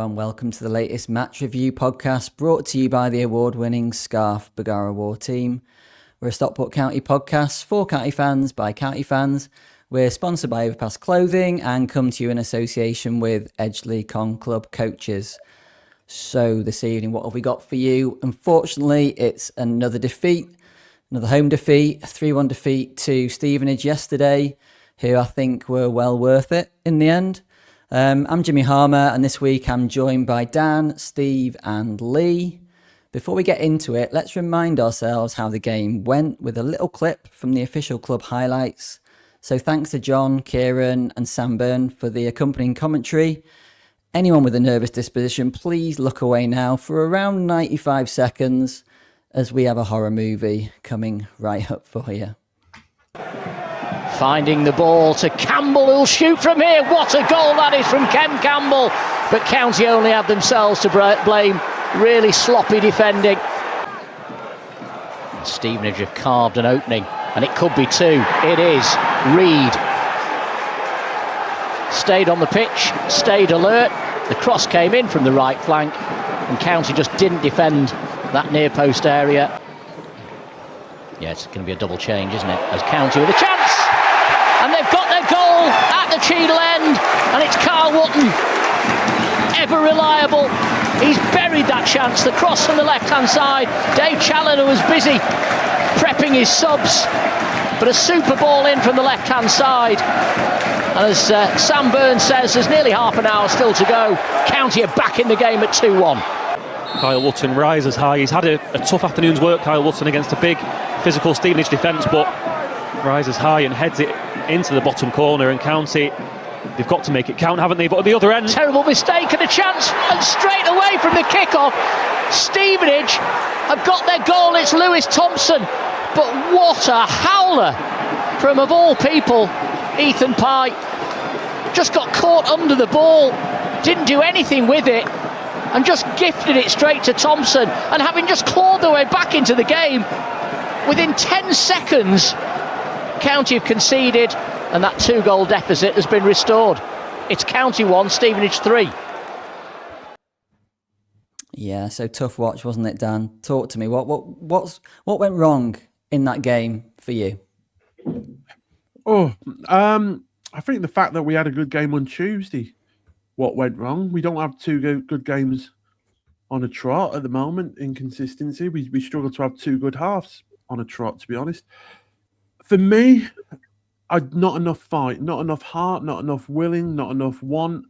and welcome to the latest match review podcast brought to you by the award-winning Scarf Bergara War Team. We're a Stockport County podcast for county fans by county fans. We're sponsored by Overpass Clothing and come to you in association with Edgeley Con Club Coaches. So this evening, what have we got for you? Unfortunately, it's another defeat, another home defeat, a 3-1 defeat to Stevenage yesterday, who I think were well worth it in the end. I'm Jimmy Harmer, and this week I'm joined by Dan, Steve and Lee. Before we get into it, let's remind ourselves how the game went with a little clip from the official club highlights. So thanks to John, Kieran and Sam Byrne for the accompanying commentary. Anyone with a nervous disposition, please look away now for around 95 seconds as we have a horror movie coming right up for you. Finding the ball to Campbell, who'll shoot from here. What a goal that is from Ken Campbell. But County only have themselves to blame. Really sloppy defending. Stevenage have carved an opening, and it could be two. It is. Reid stayed on the pitch, stayed alert. The cross came in from the right flank, and County just didn't defend that near post area. Yeah, it's going to be a double change, isn't it? As County with a chance! And they've got their goal at the Cheadle end, and it's Carl Wotton, ever reliable. He's buried that chance, the cross from the left-hand side. Dave Challoner was busy prepping his subs, but a super ball in from the left-hand side. And as Sam Byrne says, there's nearly half an hour still to go. County are back in the game at 2-1. Kyle Wotton rises high. He's had a tough afternoon's work, Kyle Wotton, against a big physical Stevenage defence, but rises high and heads it into the bottom corner. And County, they've got to make it count, haven't they? But at the other end, terrible mistake and a chance, and straight away from the kick-off, Stevenage have got their goal. It's Lewis Thompson, but what a howler from, of all people, Ethan Pye. Just got caught under the ball, didn't do anything with it, and just gifted it straight to Thompson. And having just clawed their way back into the game, within 10 seconds, County have conceded, and that 2-goal deficit has been restored. It's County 1, Stevenage 3. Yeah, so tough watch, wasn't it, Dan? Talk to me. What went wrong in that game for you? I think the fact that we had a good game on Tuesday. What went wrong? We don't have two good games on a trot at the moment. Inconsistency. We struggle to have two good halves on a trot, to be honest. For me, not enough fight, not enough heart, not enough willing, not enough want.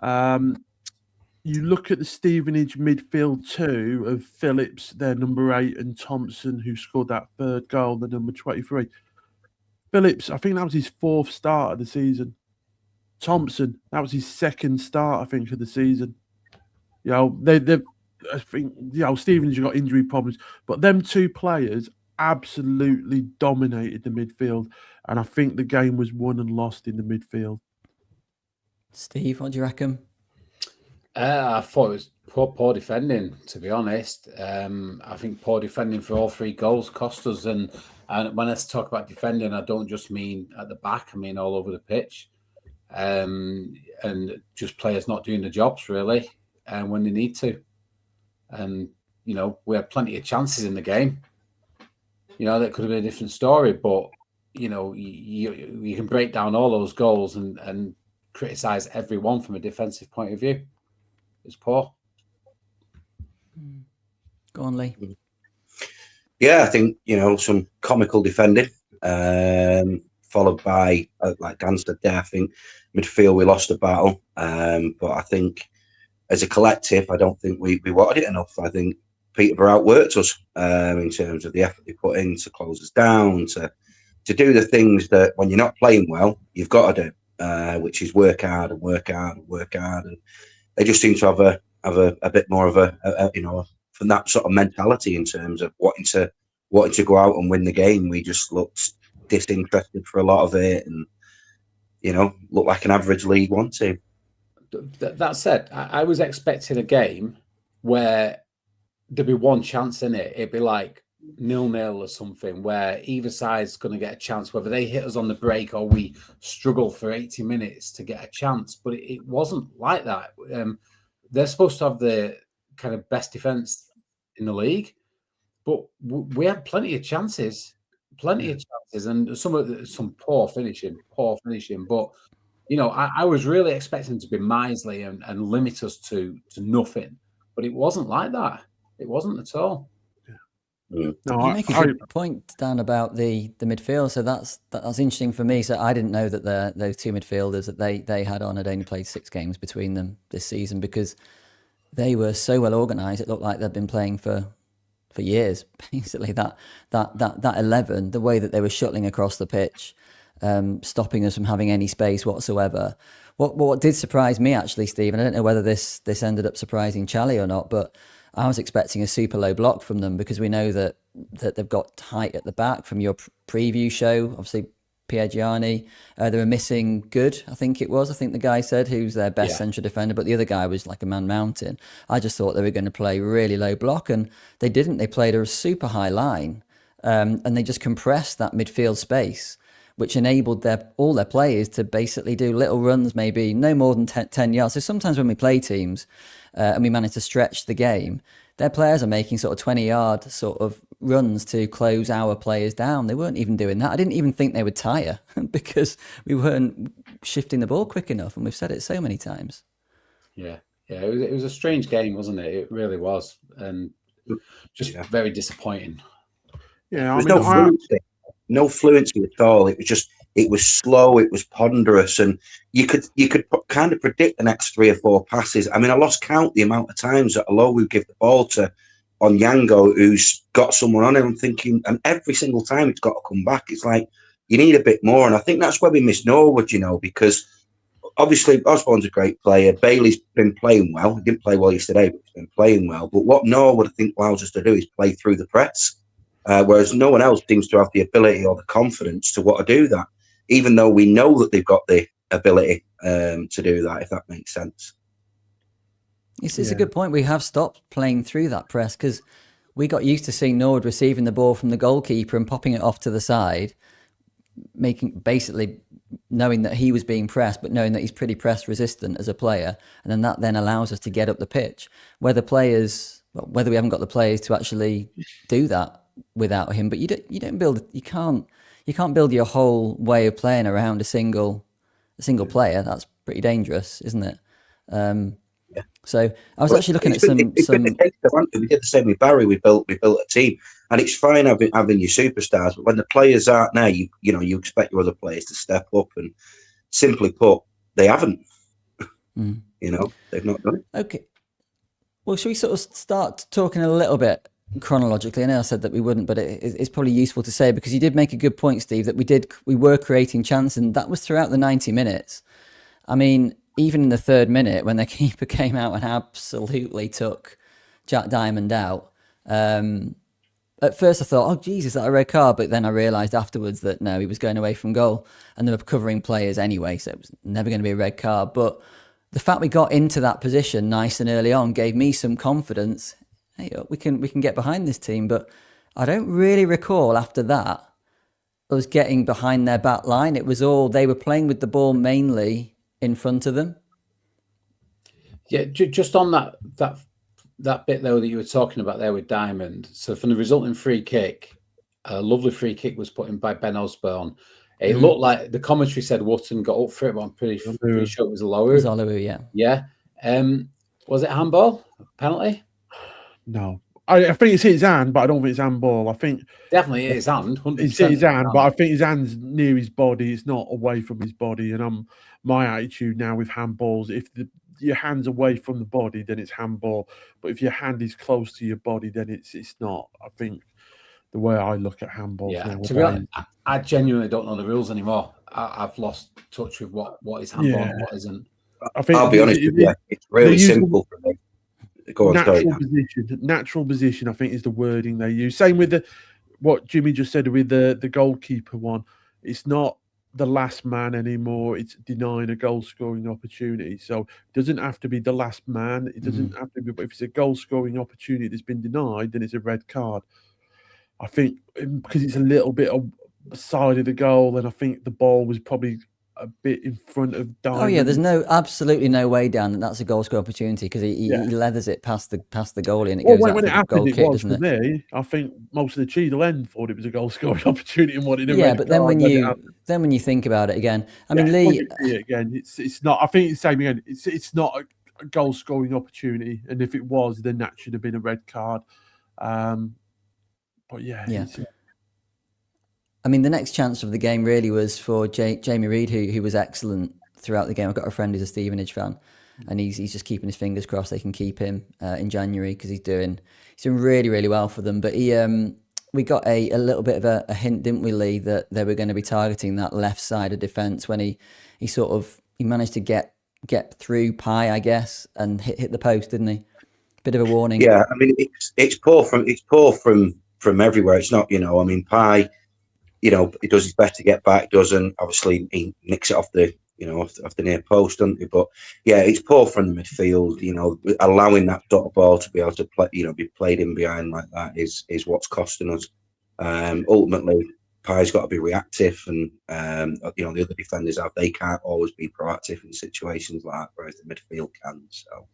You look at the Stevenage midfield two of Phillips, their number 8, and Thompson, who scored that third goal, the number 23. Phillips, I think that was his 4th start of the season. Thompson, that was his 2nd start, I think, of the season. I think, Stevenage got injury problems, but them two players absolutely dominated the midfield, and I think the game was won and lost in the midfield. Steve, what do you reckon? I thought it was poor defending, to be honest. I think poor defending for all 3 goals cost us, and when I talk about defending, I don't just mean at the back, I mean all over the pitch. And just players not doing the jobs, really, when they need to. And, we had plenty of chances in the game. That could have been a different story, but, you can break down all those goals and criticise everyone from a defensive point of view. It's poor. Go on, Lee. Yeah, I think, some comical defending, followed by, like Dan said there, I think midfield we lost a battle. But I think as a collective, I don't think we wanted it enough. I think Peterborough outworked us in terms of the effort they put in to close us down, to do the things that when you're not playing well, you've got to do, which is work hard and work hard and work hard. And they just seem to have a bit more of a from that sort of mentality in terms of wanting to go out and win the game. We just looked disinterested for a lot of it, and looked like an average League One team. That said, I was expecting a game where there'd be one chance in it. It'd be like 0-0 or something, where either side's going to get a chance, whether they hit us on the break or we struggle for 80 minutes to get a chance. But it wasn't like that. they're supposed to have the kind of best defence in the league, but we had plenty of chances, and some poor finishing. But I was really expecting to be miserly and limit us to nothing, but it wasn't like that. It wasn't at all. No, you make a good point, Dan, about the midfield. So that's interesting for me. So I didn't know that those two midfielders that they had on had only played 6 games between them this season, because they were so well organised. It looked like they'd been playing for years. Basically, that 11, the way that they were shuttling across the pitch, stopping us from having any space whatsoever. What did surprise me, actually, Steve, and I don't know whether this ended up surprising Charlie or not, but I was expecting a super low block from them, because we know that they've got height at the back from your preview show. Obviously, Gianni, they were missing Good, I think it was. I think the guy said, who's their best central defender, but the other guy was like a man mountain. I just thought they were going to play really low block, and they didn't. They played a super high line, and they just compressed that midfield space, which enabled all their players to basically do little runs, maybe no more than 10 yards. So sometimes when we play teams and we manage to stretch the game, their players are making sort of 20-yard sort of runs to close our players down. They weren't even doing that. I didn't even think they would tire because we weren't shifting the ball quick enough, and we've said it so many times. Yeah. It was a strange game, wasn't it? It really was, and just very disappointing. Yeah, no fluency at all. It was slow, it was ponderous, and you could kind of predict the next 3 or 4 passes. I mean, I lost count the amount of times that Alo would give the ball to Onyango, who's got someone on him. I'm thinking, and every single time it's got to come back. It's like, you need a bit more, and I think that's where we miss Norwood, because obviously Osborne's a great player. Bailey's been playing well. He didn't play well yesterday, but he's been playing well. But what Norwood, I think, allows us to do is play through the press. Whereas no one else seems to have the ability or the confidence to want to do that, even though we know that they've got the ability to do that, if that makes sense. It's a good point. We have stopped playing through that press, because we got used to seeing Norwood receiving the ball from the goalkeeper and popping it off to the side, basically knowing that he was being pressed, but knowing that he's pretty press resistant as a player. And then that allows us to get up the pitch. Whether we haven't got the players to actually do that without him, but you can't build your whole way of playing around a single player. That's pretty dangerous, isn't it? So I was actually looking at some. We did the same with Barry. We built a team, and it's fine having your superstars, but when the players aren't there, you expect your other players to step up, and simply put, they haven't. They've not done it. Okay. Well, should we sort of start talking a little bit chronologically? I know I said that we wouldn't, but it's probably useful to say, because you did make a good point, Steve, that we were creating chances, and that was throughout the 90 minutes. I mean, even in the 3rd minute, when the keeper came out and absolutely took Jack Diamond out, at first I thought, oh, geez, is that a red card? But then I realised afterwards that no, he was going away from goal, and they were covering players anyway, so it was never going to be a red card. But the fact we got into that position nice and early on gave me some confidence. Hey, we can get behind this team. But I don't really recall after that us getting behind their back line. It was all, they were playing with the ball mainly in front of them. Yeah, just on that bit though that you were talking about there with Diamond. So from the resulting free kick, a lovely free kick was put in by Ben Osborne. It looked like the commentary said Wootton got up for it, but I'm pretty sure it was Olowu. It was Olowu, yeah. Yeah. Was it handball? Penalty? No. I think it's his hand, but I don't think it's handball. I think definitely his hand. It's his hand, but I think his hand's near his body. It's not away from his body. And my attitude now with handballs, if your hand's away from the body, then it's handball. But if your hand is close to your body, then it's not. I think the way I look at handballs now. To be honest, I genuinely don't know the rules anymore. I've lost touch with what is handball and what isn't. I'll be honest with you, it's really simple for me. Natural position, I think, is the wording they use. Same with what Jimmy just said with the goalkeeper one. It's not the last man anymore. It's denying a goal scoring opportunity. So it doesn't have to be the last man. It doesn't have to be. But if it's a goal scoring opportunity that's been denied, then it's a red card. I think because it's a little bit of the side of the goal, and I think the ball was probably a bit in front of Diamond. Oh yeah, there's absolutely no way down that's a goal score opportunity because he leathers it past the goalie and it goes out when for it the happened, goal it kick, was doesn't for it? me. I think most of the Cheadle end thought it was a goal scoring opportunity and wanted a Yeah, red but card. then when you think about it again, I mean, when Lee. you see it again, it's not. I think it's the same again. It's not a goal scoring opportunity, and if it was, then that should have been a red card. But yeah. I mean, the next chance of the game really was for Jamie Reid, who was excellent throughout the game. I've got a friend who's a Stevenage fan, and he's just keeping his fingers crossed they can keep him in January because he's doing really, really well for them. But we got a little bit of a hint, didn't we, Lee, that they were going to be targeting that left side of defence when he managed to get through Pye, I guess, and hit the post, didn't he? Bit of a warning. Yeah, I mean it's poor from everywhere. It's not, I mean, Pye, he does his best to get back, doesn't. Obviously, he nicks it off the, off the near post, doesn't he? But yeah, it's poor from the midfield. Allowing that dot ball to be able to play, be played in behind like that is what's costing us. Ultimately, Pye's got to be reactive, and the other defenders they can't always be proactive in situations like that, whereas the midfield can. So.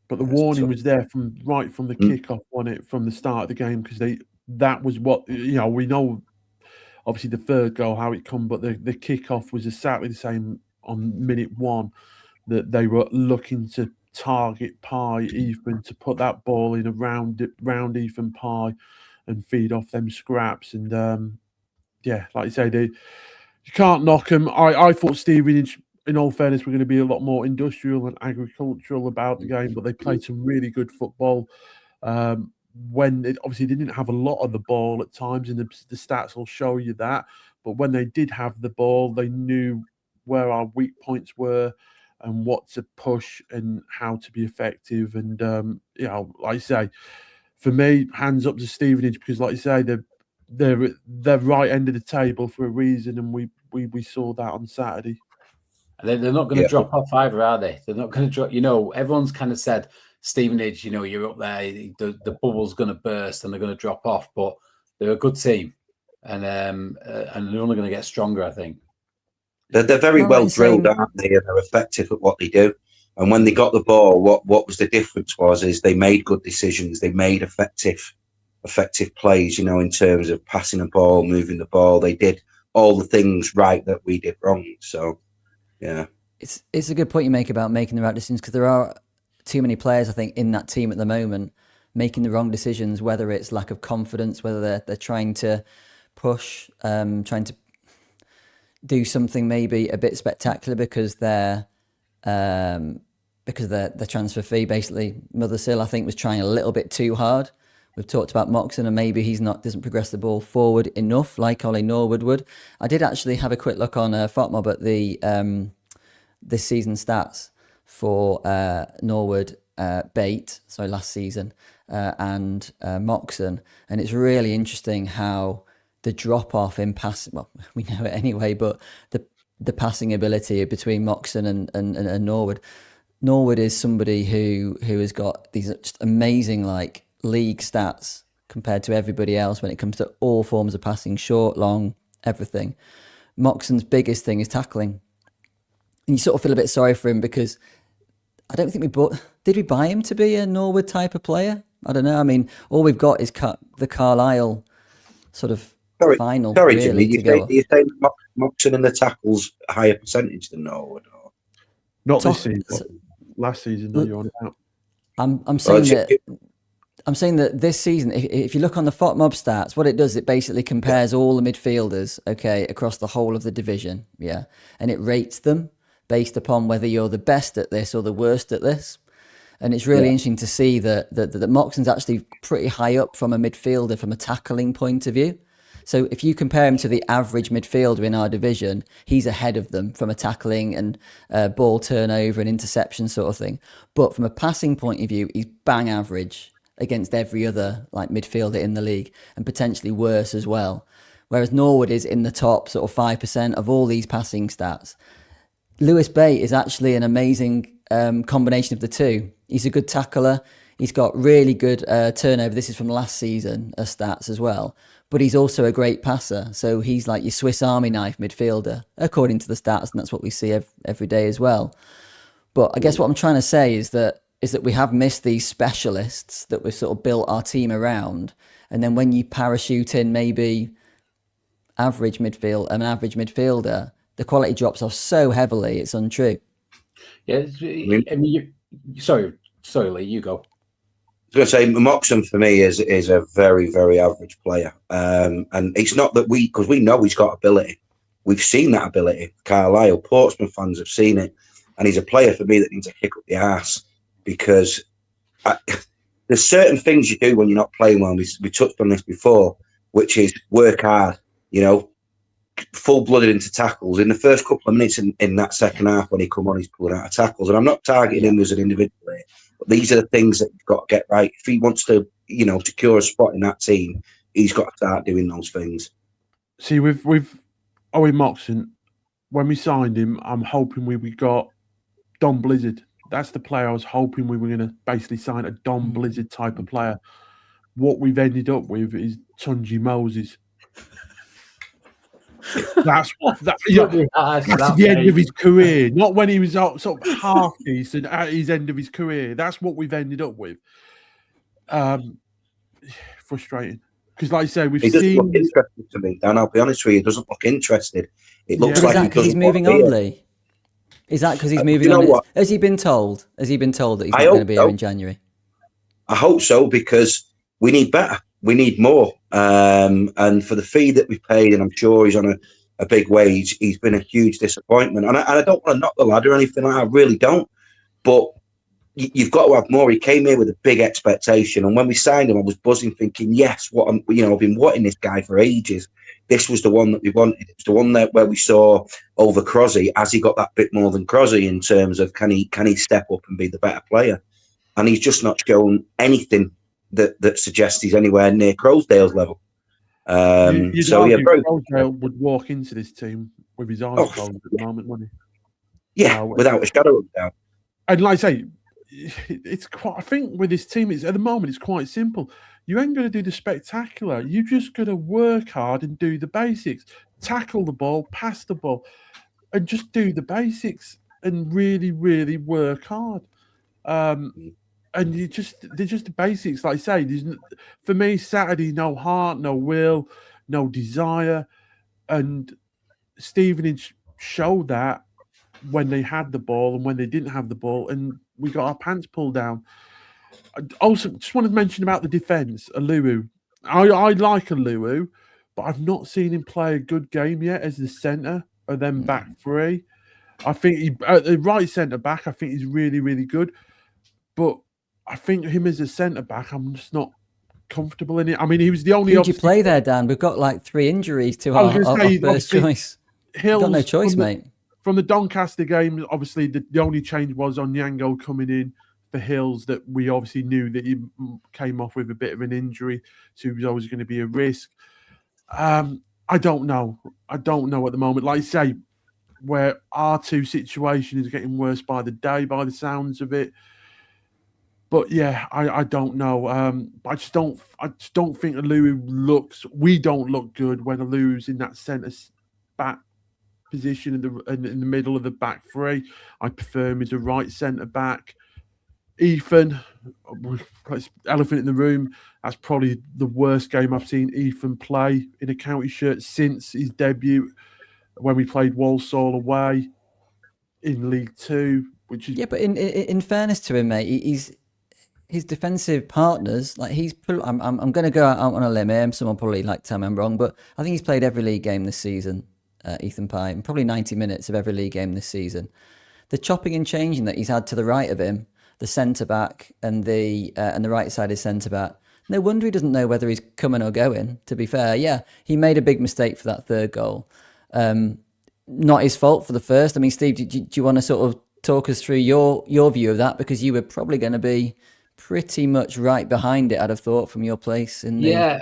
But the warning was there from the kickoff on it from the start of the game because that was what we know. Obviously, the third goal how it come, but the kickoff was exactly the same on minute 1 that they were looking to target Pye, Ethan, to put that ball in around Ethan Pye and feed off them scraps. And like you say, you can't knock them. I thought Stevenage, in all fairness, we're going to be a lot more industrial and agricultural about the game, but they played some really good football. When it obviously didn't have a lot of the ball at times, and the stats will show you that. But when they did have the ball, they knew where our weak points were and what to push and how to be effective. And like I say, for me, hands up to Stevenage because, like you say, they're right end of the table for a reason, and we saw that on Saturday. They're not going to drop off either, are they? They're not going to drop. Everyone's kind of said Stevenage, you're up there, the bubble's going to burst and they're going to drop off, but they're a good team, and they're only going to get stronger, I think. They're very well drilled, aren't they? And they're effective at what they do. And when they got the ball, what was the difference is they made good decisions. They made effective plays, in terms of passing the ball, moving the ball. They did all the things right that we did wrong. So, yeah. It's a good point you make about making the right decisions because there are too many players, I think, in that team at the moment making the wrong decisions, whether it's lack of confidence, whether they're trying to push, trying to do something maybe a bit spectacular because their transfer fee, basically Mothersill, I think, was trying a little bit too hard. We've talked about Moxon and maybe doesn't progress the ball forward enough like Ollie Norwood would. I did actually have a quick look on FOTMob at the this season stats for Norwood, Bate, last season, and Moxon, and it's really interesting how the drop off in passing. Well, we know it anyway, but the passing ability between Moxon and Norwood. Norwood is somebody who has got these just amazing league stats compared to everybody else when it comes to all forms of passing, short, long, everything. Moxon's biggest thing is tackling. And you sort of feel a bit sorry for him because I don't think did we buy him to be a Norwood type of player? I don't know. I mean, all we've got is the Carlisle sort of final. Sorry, really, Jimmy, you say Moxon and the tackles a higher percentage than Norwood? Or? Not this season. Last season, though, you're on about. I'm saying that this season, if you look on the FOTMob stats, what it does, it basically compares all the midfielders, across the whole of the division, and it rates them based upon whether you're the best at this or the worst at this. And it's really interesting to see that Moxon's actually pretty high up from a midfielder from a tackling point of view. So if you compare him to the average midfielder in our division, he's ahead of them from a tackling and ball turnover and interception sort of thing. But from a passing point of view, he's bang average against every other midfielder in the league, and potentially worse as well. Whereas Norwood is in the top sort of 5% of all these passing stats. Lewis Bate is actually an amazing combination of the two. He's a good tackler. He's got really good turnover. This is from last season stats as well. but he's also a great passer. So he's like your Swiss Army knife midfielder, according to the stats, and that's what we see every day as well. But I guess what I'm trying to say is that we have missed these specialists that we've sort of built our team around, and then when you parachute in maybe an average midfielder, the quality drops off so heavily, it's untrue. Yeah, I mean, sorry, Lee, you go. I was going to say, Moxon for me is a very, very average player. And it's not that because we know he's got ability. We've seen that ability. Carlisle, Portsmouth fans have seen it. And he's a player for me that needs a kick up the arse, because there's certain things you do when you're not playing well. We touched on this before, which is work hard, full-blooded into tackles. In the first couple of minutes in that second half when he come on, he's pulling out of tackles. And I'm not targeting him as an individual here, but these are the things that you've got to get right. If he wants to, secure a spot in that team, he's got to start doing those things. See, with Owen Moxon, when we signed him, I'm hoping we got Don Blizzard. That's the player I was hoping we were going to basically sign, a Don Blizzard type of player. What we've ended up with is Tunji Moses. That's the end of his career. Not when he was sort of half decent at his end of his career. That's what we've ended up with. Frustrating. Because, like I say, we've doesn't seen. Look interested to me, Dan. I'll be honest with you. He doesn't look interested. It looks like is that because he's moving on, Lee? Is that because he's moving on? What? Has he been told? That he's not going to be here in January? I hope so, because we need better. We need more. And for the fee that we've paid, and I'm sure he's on a big wage, he's been a huge disappointment. And I don't want to knock the lad or anything like that. I really don't. But you've got to have more. He came here with a big expectation. And when we signed him, I was buzzing thinking, yes, I've been wanting this guy for ages. This was the one that we wanted. It was the one where we saw over Crosby, as he got that bit more than Crosby in terms of can he step up and be the better player. And he's just not shown anything that suggests he's anywhere near Crowsdale's level. Crowsdale would walk into this team with his eyes closed at the moment, wouldn't he? Yeah, without a shadow of a doubt. And like I say, it's quite. I think with this team, at the moment it's quite simple. You ain't going to do the spectacular. You just got to work hard and do the basics. Tackle the ball, pass the ball, and just do the basics and really, really work hard. And they're just the basics. Like I say, for me, Saturday, no heart, no will, no desire. And Stevenage showed that when they had the ball and when they didn't have the ball, and we got our pants pulled down. Also, just wanted to mention about the defence, Aluwu. I like Aluwu, but I've not seen him play a good game yet as the centre of them back three. I think the right centre back, I think he's really, really good. But I think him as a centre back, I'm just not comfortable in it. I mean, he was the only. Who did you play there, Dan? We've got like 3 injuries to our first choice. Hills, got no choice, mate. From the Doncaster game, obviously the only change was on Yango coming in for Hills, that we obviously knew that he came off with a bit of an injury, so he was always going to be a risk. I don't know. I don't know at the moment. Like I say, where our two situation is getting worse by the day, by the sounds of it. But yeah, I don't know. I just don't think we don't look good when Aluu's in that centre back position in the middle of the back three. I prefer him as a right centre back. Ethan, elephant in the room. That's probably the worst game I've seen Ethan play in a county shirt since his debut when we played Walsall away in League Two. Which is but in fairness to him, mate, his defensive partners, like I'm going to go out on a limb here. Someone probably tell me I'm wrong, but I think he's played every league game this season. Ethan Pye, and probably 90 minutes of every league game this season. The chopping and changing that he's had to the right of him, the centre back and the right side is centre back. No wonder he doesn't know whether he's coming or going. To be fair, yeah, he made a big mistake for that third goal. Not his fault for the first. I mean, Steve, do you want to sort of talk us through your view of that, because you were probably going to be pretty much right behind it, I'd have thought, from your place in the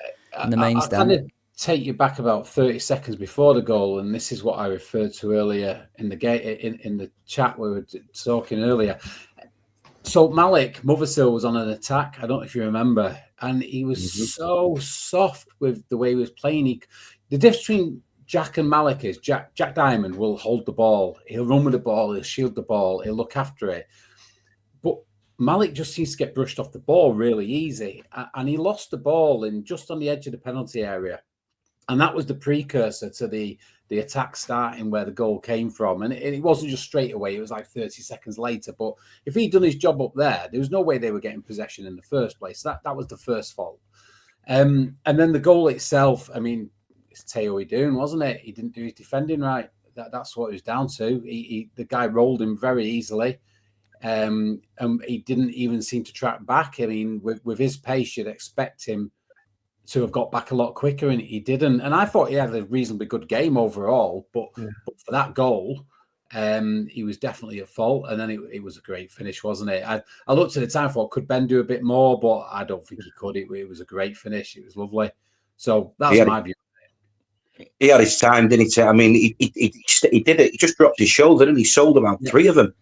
main stand. Kind of take you back about 30 seconds before the goal, and this is what I referred to earlier in the chat we were talking earlier. So Malik Mothersill was on an attack. I don't know if you remember, and he was so soft with the way he was playing. The difference between Jack and Malik is Jack Diamond will hold the ball. He'll run with the ball. He'll shield the ball. He'll look after it. But Malik just seems to get brushed off the ball really easy, and he lost the ball just on the edge of the penalty area, and that was the precursor to the attack starting where the goal came from. And it wasn't just straight away. It was like 30 seconds later. But if he'd done his job up there was no way they were getting possession in the first place. That was the first fault. And then the goal itself, I mean, it's Teo Idun, wasn't it? He didn't do his defending right. That's what it was down to. The guy rolled him very easily. And he didn't even seem to track back. I mean, with his pace, you'd expect him to have got back a lot quicker, and he didn't. And I thought he had a reasonably good game overall, but for that goal, he was definitely at fault. And then it was a great finish, wasn't it? I looked at the time, thought, could Ben do a bit more? But I don't think he could. It was a great finish. It was lovely. So that's my view. He had his time, didn't he? I mean, he did it. He just dropped his shoulder, and he sold about 3 of them.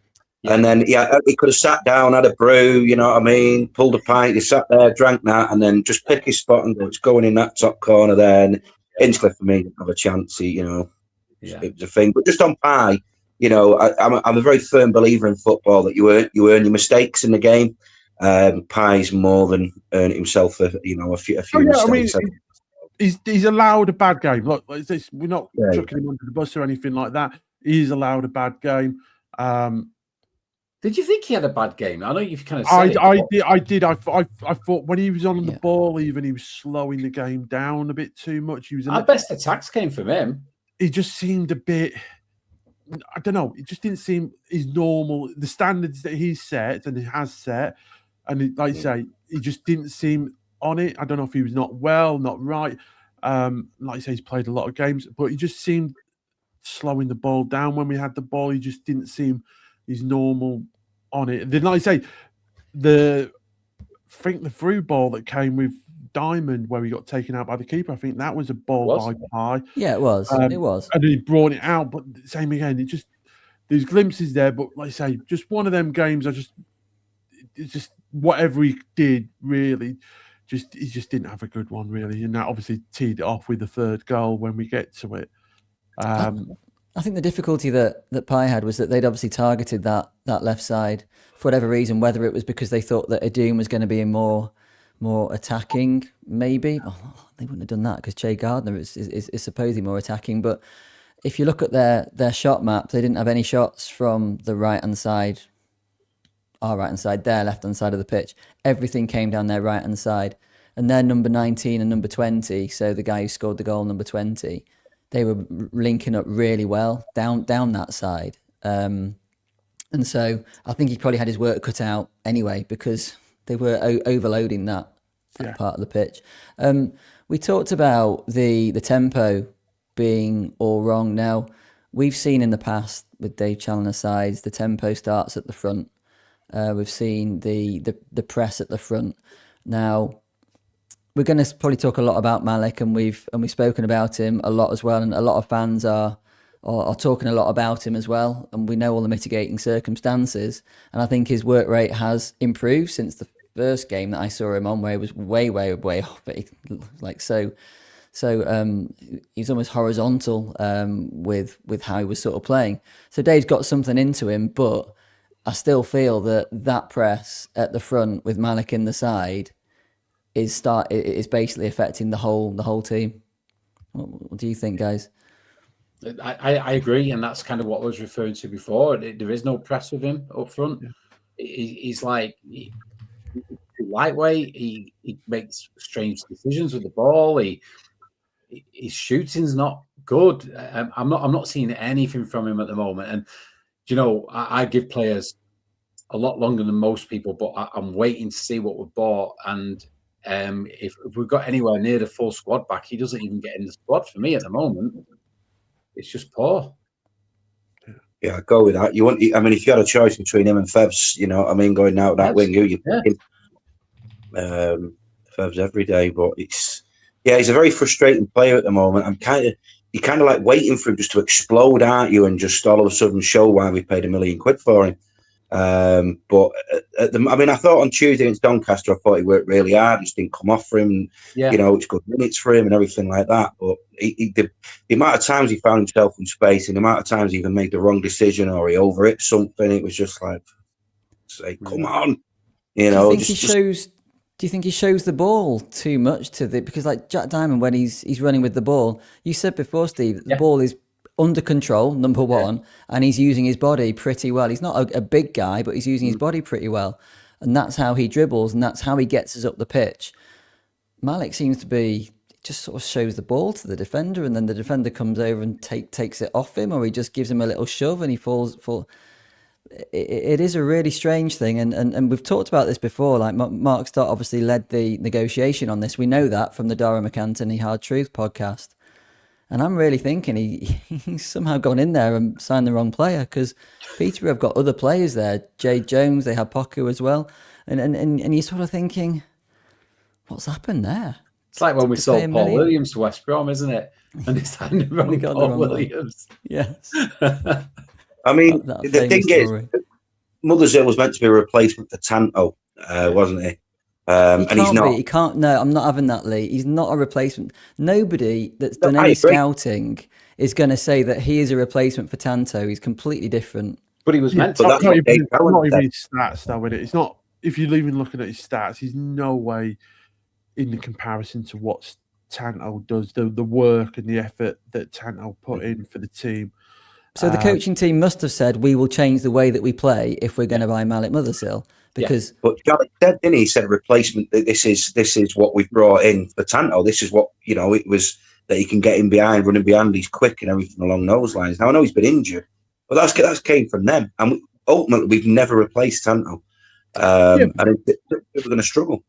Yeah. And then, he could have sat down, had a brew, you know what I mean, pulled a pint, he sat there, drank that, and then just pick his spot and go, it's going in that top corner there. And Hinchcliffe, for me, didn't have a chance. It was a thing. But just on Pye, I'm a very firm believer in football that you earn your mistakes in the game. Pye's more than earned himself a few mistakes. I mean, he's allowed a bad game. Look, we're not chucking him under the bus or anything like that. He's allowed a bad game. Did you think he had a bad game? I know you've kind of said I did. I thought when he was on the ball, even he was slowing the game down a bit too much. Our best attacks came from him. He just seemed a bit. I don't know. It just didn't seem his normal. The standards that he's set and he has set, and like you say, he just didn't seem on it. I don't know if he was not well, not right. Like you say, he's played a lot of games, but he just seemed slowing the ball down when we had the ball. He just didn't seem his normal on it. Then, like I say, the through ball that came with Diamond where he got taken out by the keeper, I think that was a ball by Pye. Yeah, it was. It was. And he brought it out, but same again. There's glimpses there, but like I say, just one of them games. It's just whatever he did, really, he just didn't have a good one, really, and that obviously teed it off with the 3rd goal when we get to it. I think the difficulty that Pye had was that they'd obviously targeted that left side for whatever reason, whether it was because they thought that Idun was going to be more attacking, maybe. Oh, they wouldn't have done that because Che Gardner is supposedly more attacking. But if you look at their shot map, they didn't have any shots from the right-hand side, our right-hand side, their left-hand side of the pitch. Everything came down their right-hand side. And their number 19 and number 20, so the guy who scored the goal, number 20, they were linking up really well down that side. And so I think he probably had his work cut out anyway because they were overloading that part of the pitch. We talked about the tempo being all wrong. Now, we've seen in the past with Dave Challoner's sides, the tempo starts at the front. We've seen the press at the front. Now, we're going to probably talk a lot about Malik, and we've spoken about him a lot as well, and a lot of fans are talking a lot about him as well, and we know all the mitigating circumstances, and I think his work rate has improved since the first game that I saw him on, where he was way off, but he's almost horizontal with how he was sort of playing. So Dave's got something into him, but I still feel that press at the front with Malik in the side is basically affecting the whole team. What do you think, guys? I agree, and that's kind of what I was referring to before. There is no press with him up front. Yeah. He's like lightweight. He makes strange decisions with the ball. His shooting's not good. I'm not seeing anything from him at the moment. And I give players a lot longer than most people, but I'm waiting to see what we've bought. And if we've got anywhere near the full squad back, he doesn't even get in the squad for me at the moment. It's just poor. Yeah, I go with that. If you had a choice between him and Fevs, going out that wing, who you picking? Fevs every day, but he's a very frustrating player at the moment. You're kind of like waiting for him just to explode, aren't you? And just all of a sudden show why we paid £1 million for him. But I mean, I thought on Tuesday against Doncaster, I thought he worked really hard. Just didn't come off for him. Yeah. You know, it's good minutes for him and everything like that. But the amount of times he found himself in space, and the amount of times he even made the wrong decision or he overhit something, it was just like, say, come on. You know, do you think he shows the ball too much because like Jack Diamond, when he's running with the ball, you said before, Steve, the ball is under control, number one, and he's using his body pretty well. He's not a big guy, but he's using his body pretty well. And that's how he dribbles, and that's how he gets us up the pitch. Malik seems to be, just sort of shows the ball to the defender, and then the defender comes over and takes it off him, or he just gives him a little shove and he falls. It is a really strange thing, and we've talked about this before. Like Mark Stott obviously led the negotiation on this. We know that from the Dara McAntony Hard Truth podcast. And I'm really thinking he's somehow gone in there and signed the wrong player, because Peterborough have got other players there. Jade Jones, they have Poku as well. And you're sort of thinking, what's happened there? It's like when we sold Paul Williams to West Brom, isn't it? And they signed the wrong Paul Williams. Yes. I mean, the thing is, Mothersill was meant to be a replacement for Tanto, wasn't he? And he's not. He can't. No, I'm not having that, Lee. He's not a replacement. Nobody that's done any scouting is going to say that he is a replacement for Tanto. He's completely different. But he was meant to. Not even his stats, though, with it. It's not. If you're even looking at his stats, he's no way in the comparison to what Tanto does. The work and the effort that Tanto put in for the team. So the coaching team must have said, we will change the way that we play if we're going to buy Malik Mothersill. Because, but Gareth said, didn't he? He said replacement. This is what we've brought in for Tanto. This is what, you know, it was that he can get in behind, running behind. He's quick and everything along those lines. Now I know he's been injured, but that's came from them. And ultimately, we've never replaced Tanto, and we're going to struggle.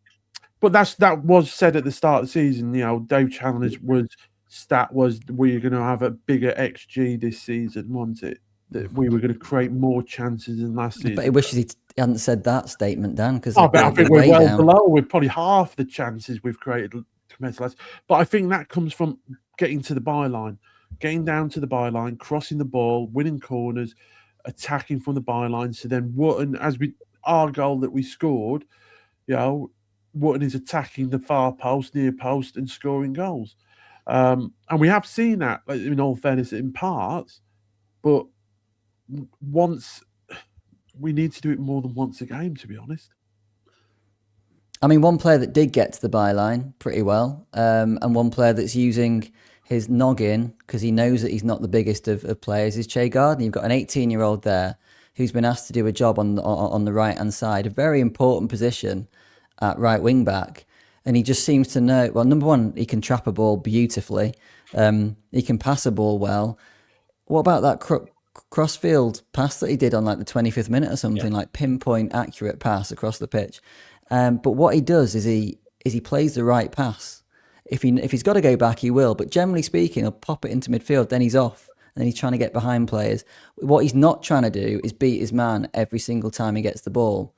But that was said at the start of the season. You know, Dave Chandler's stat was we're going to have a bigger XG this season, wasn't it? That we were going to create more chances than last season. But he wishes he hadn't said that statement, Dan. Because I think we're well below. We're probably half the chances we've created compared to last. But I think that comes from getting to the byline, getting down to the byline, crossing the ball, winning corners, attacking from the byline. So then Wootton, our goal that we scored, you know, Wootton is attacking the far post, near post, and scoring goals. And we have seen that, in all fairness, in parts, but we need to do it more than once a game, to be honest. I mean, one player that did get to the byline pretty well, and one player that's using his noggin because he knows that he's not the biggest of players is Che Gardner. You've got an 18-year-old there who's been asked to do a job on the right-hand side, a very important position at right wing-back. And he just seems to know, well, number one, he can trap a ball beautifully. He can pass a ball well. What about that crossfield pass that he did on like the 25th minute or something, like pinpoint accurate pass across the pitch? But what he does is he plays the right pass. If he's got to go back, he will. But generally speaking, he'll pop it into midfield, then he's off. And then he's trying to get behind players. What he's not trying to do is beat his man every single time he gets the ball.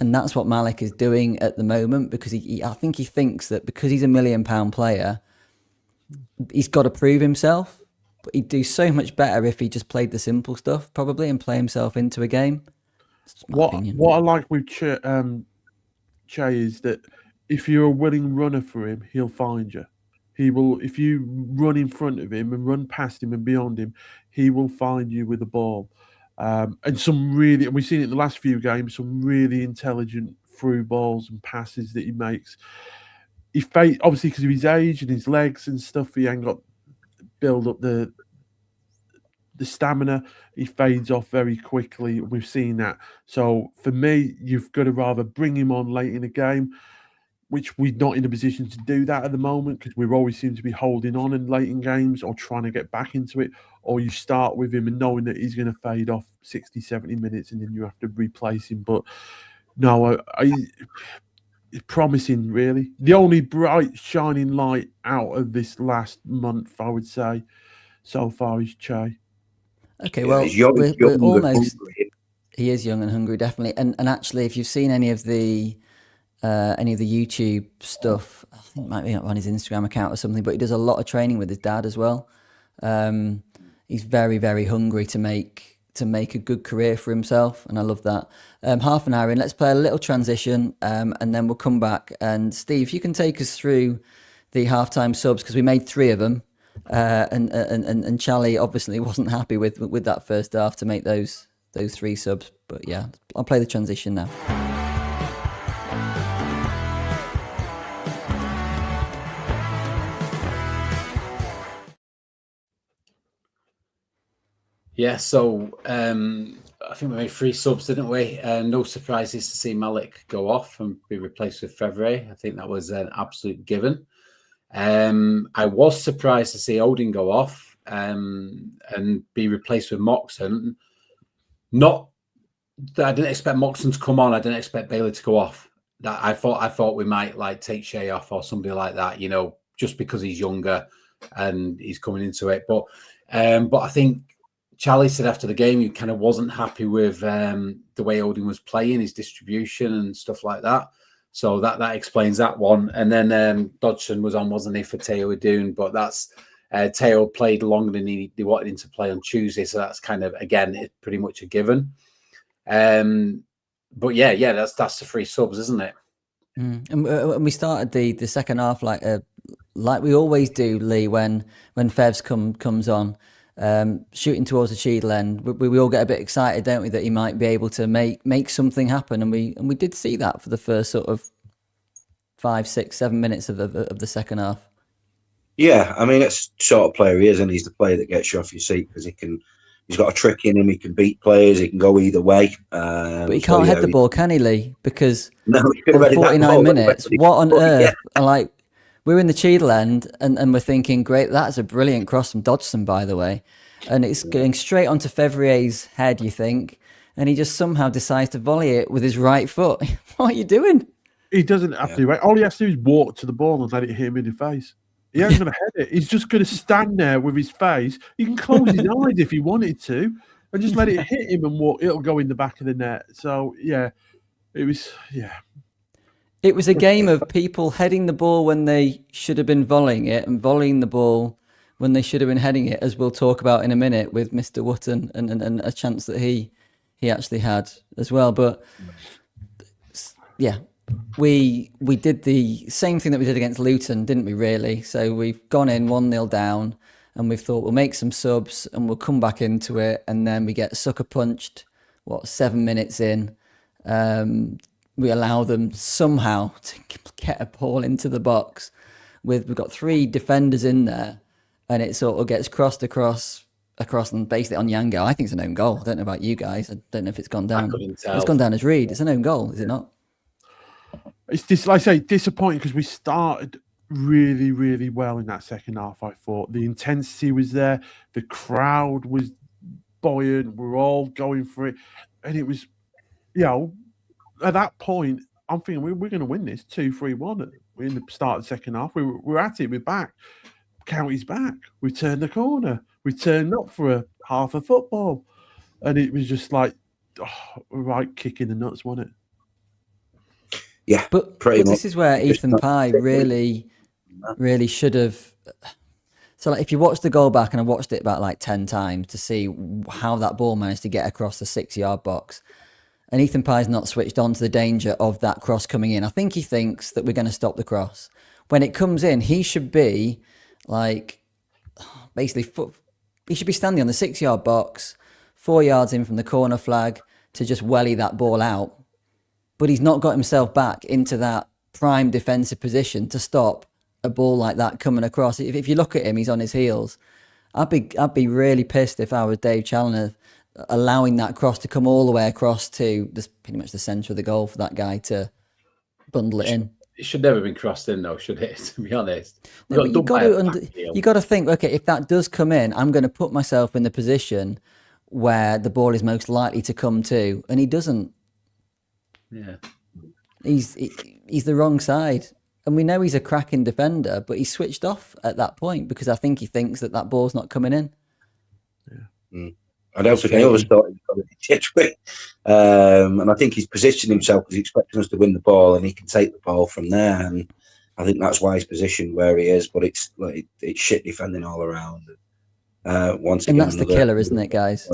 And that's what Malik is doing at the moment, because I think he thinks that because he's £1 million player, he's got to prove himself. But he'd do so much better if he just played the simple stuff, probably, and play himself into a game. What I like with Che is that if you're a willing runner for him, he'll find you. He will, if you run in front of him and run past him and beyond him, he will find you with the ball. And we've seen it in the last few games, some really intelligent through balls and passes that he makes. Obviously, because of his age and his legs and stuff, he ain't got build up the stamina. He fades off very quickly. We've seen that. So for me, you've got to rather bring him on late in the game, which we're not in a position to do that at the moment, because we always seem to be holding on in late in games or trying to get back into it. Or you start with him and knowing that he's going to fade off 60, 70 minutes and then you have to replace him. But no, it's promising, really. The only bright, shining light out of this last month, I would say, so far is Che. Okay, well, we're almost... He is young and hungry, definitely. And actually, if you've seen any of the YouTube stuff, I think it might be on his Instagram account or something, but he does a lot of training with his dad as well. He's very, very hungry to make make a good career for himself, and I love that. Half an hour in, let's play a little transition, and then we'll come back. And Steve, you can take us through the halftime subs, because we made 3 of them, and Charlie obviously wasn't happy with that first half to make those 3 subs. But yeah, I'll play the transition now. Yeah, so I think we made 3 subs, didn't we? No surprises to see Malik go off and be replaced with Fevre. I think that was an absolute given. I was surprised to see Odin go off and be replaced with Moxon. Not that I didn't expect Moxon to come on. I didn't expect Bailey to go off. That I thought we might like take Shea off or somebody like that, you know, just because he's younger and he's coming into it. But I think Charlie said after the game he kind of wasn't happy with the way Odin was playing, his distribution and stuff like that. So that explains that one. And then Dodgson was on, wasn't he, for Teo Adun? But that's Teo played longer than they wanted him to play on Tuesday. So that's kind of, again, it's pretty much a given. But yeah, that's the 3 subs, isn't it? And we started the second half like we always do, Lee, when Fevs comes on. Shooting towards the Cheadle end, we all get a bit excited, don't we, that he might be able to make something happen, and we did see that for the first sort of 5, 6, 7 minutes of the second half. Yeah, I mean, it's the sort of player he is, and he's the player that gets you off your seat because he's got a trick in him. He can beat players. He can go either way. But he can't head the ball, can he, Lee? Because no, on 49 minutes, what on earth? Like, we're in the Cheadle end, and we're thinking, great, that's a brilliant cross from Dodgson, by the way. And it's going straight onto Fevrier's head, you think, and he just somehow decides to volley it with his right foot. What are you doing? He doesn't have to do it. All he has to do is walk to the ball and let it hit him in the face. He ain't going to head it. He's just going to stand there with his face. He can close his eyes if he wanted to and just let it hit him and walk. It'll go in the back of the net. So, yeah, it was, yeah. It was a game of people heading the ball when they should have been volleying it and volleying the ball when they should have been heading it, as we'll talk about in a minute with Mr. Wotton and a chance that he actually had as well. But yeah, we did the same thing that we did against Luton, didn't we, really? So we've gone in 1-0 down and we've thought we'll make some subs and we'll come back into it, and then we get sucker punched, 7 minutes in. We allow them somehow to get a ball into the box. We've got 3 defenders in there, and it sort of gets crossed across and basically on Yango. I think it's an own goal. I don't know about you guys. I don't know if it's gone down. It's gone down as Reed. It's an own goal, is it not? It's like I say, disappointing because we started really, really well in that second half. I thought the intensity was there, the crowd was buoyant. We're all going for it, and it was, at that point, I'm thinking we're going to win this 2-3-1. We're in the start of the second half. We're at it. We're back. County's back. We turned the corner. We turned up for a half of football, and it was just like, right kick in the nuts, wasn't it? Yeah, but this is where Ethan Pye really should have. So, like, if you watch the goal back, and I watched it about 10 times to see how that ball managed to get across the 6-yard box. And Ethan Pye's not switched on to the danger of that cross coming in. I think he thinks that we're going to stop the cross. When it comes in, he should be basically he should be standing on the 6-yard box, 4 yards in from the corner flag to just welly that ball out. But he's not got himself back into that prime defensive position to stop a ball like that coming across. If you look at him, he's on his heels. I'd be really pissed if I was Dave Challoner, allowing that cross to come all the way across to pretty much the centre of the goal for that guy to bundle it in. It should never have been crossed in, though, should it? To be honest, no, you got to think. Okay, if that does come in, I'm going to put myself in the position where the ball is most likely to come to, and he doesn't. Yeah, he's the wrong side, and we know he's a cracking defender, but he switched off at that point because I think he thinks that ball's not coming in. Yeah. Mm. I also thought he's got a ditch with. And I think he's positioned himself because he's expecting us to win the ball and he can take the ball from there. And I think that's why he's positioned where he is. But it's shit defending all around. Once again, and that's the killer, isn't it, guys?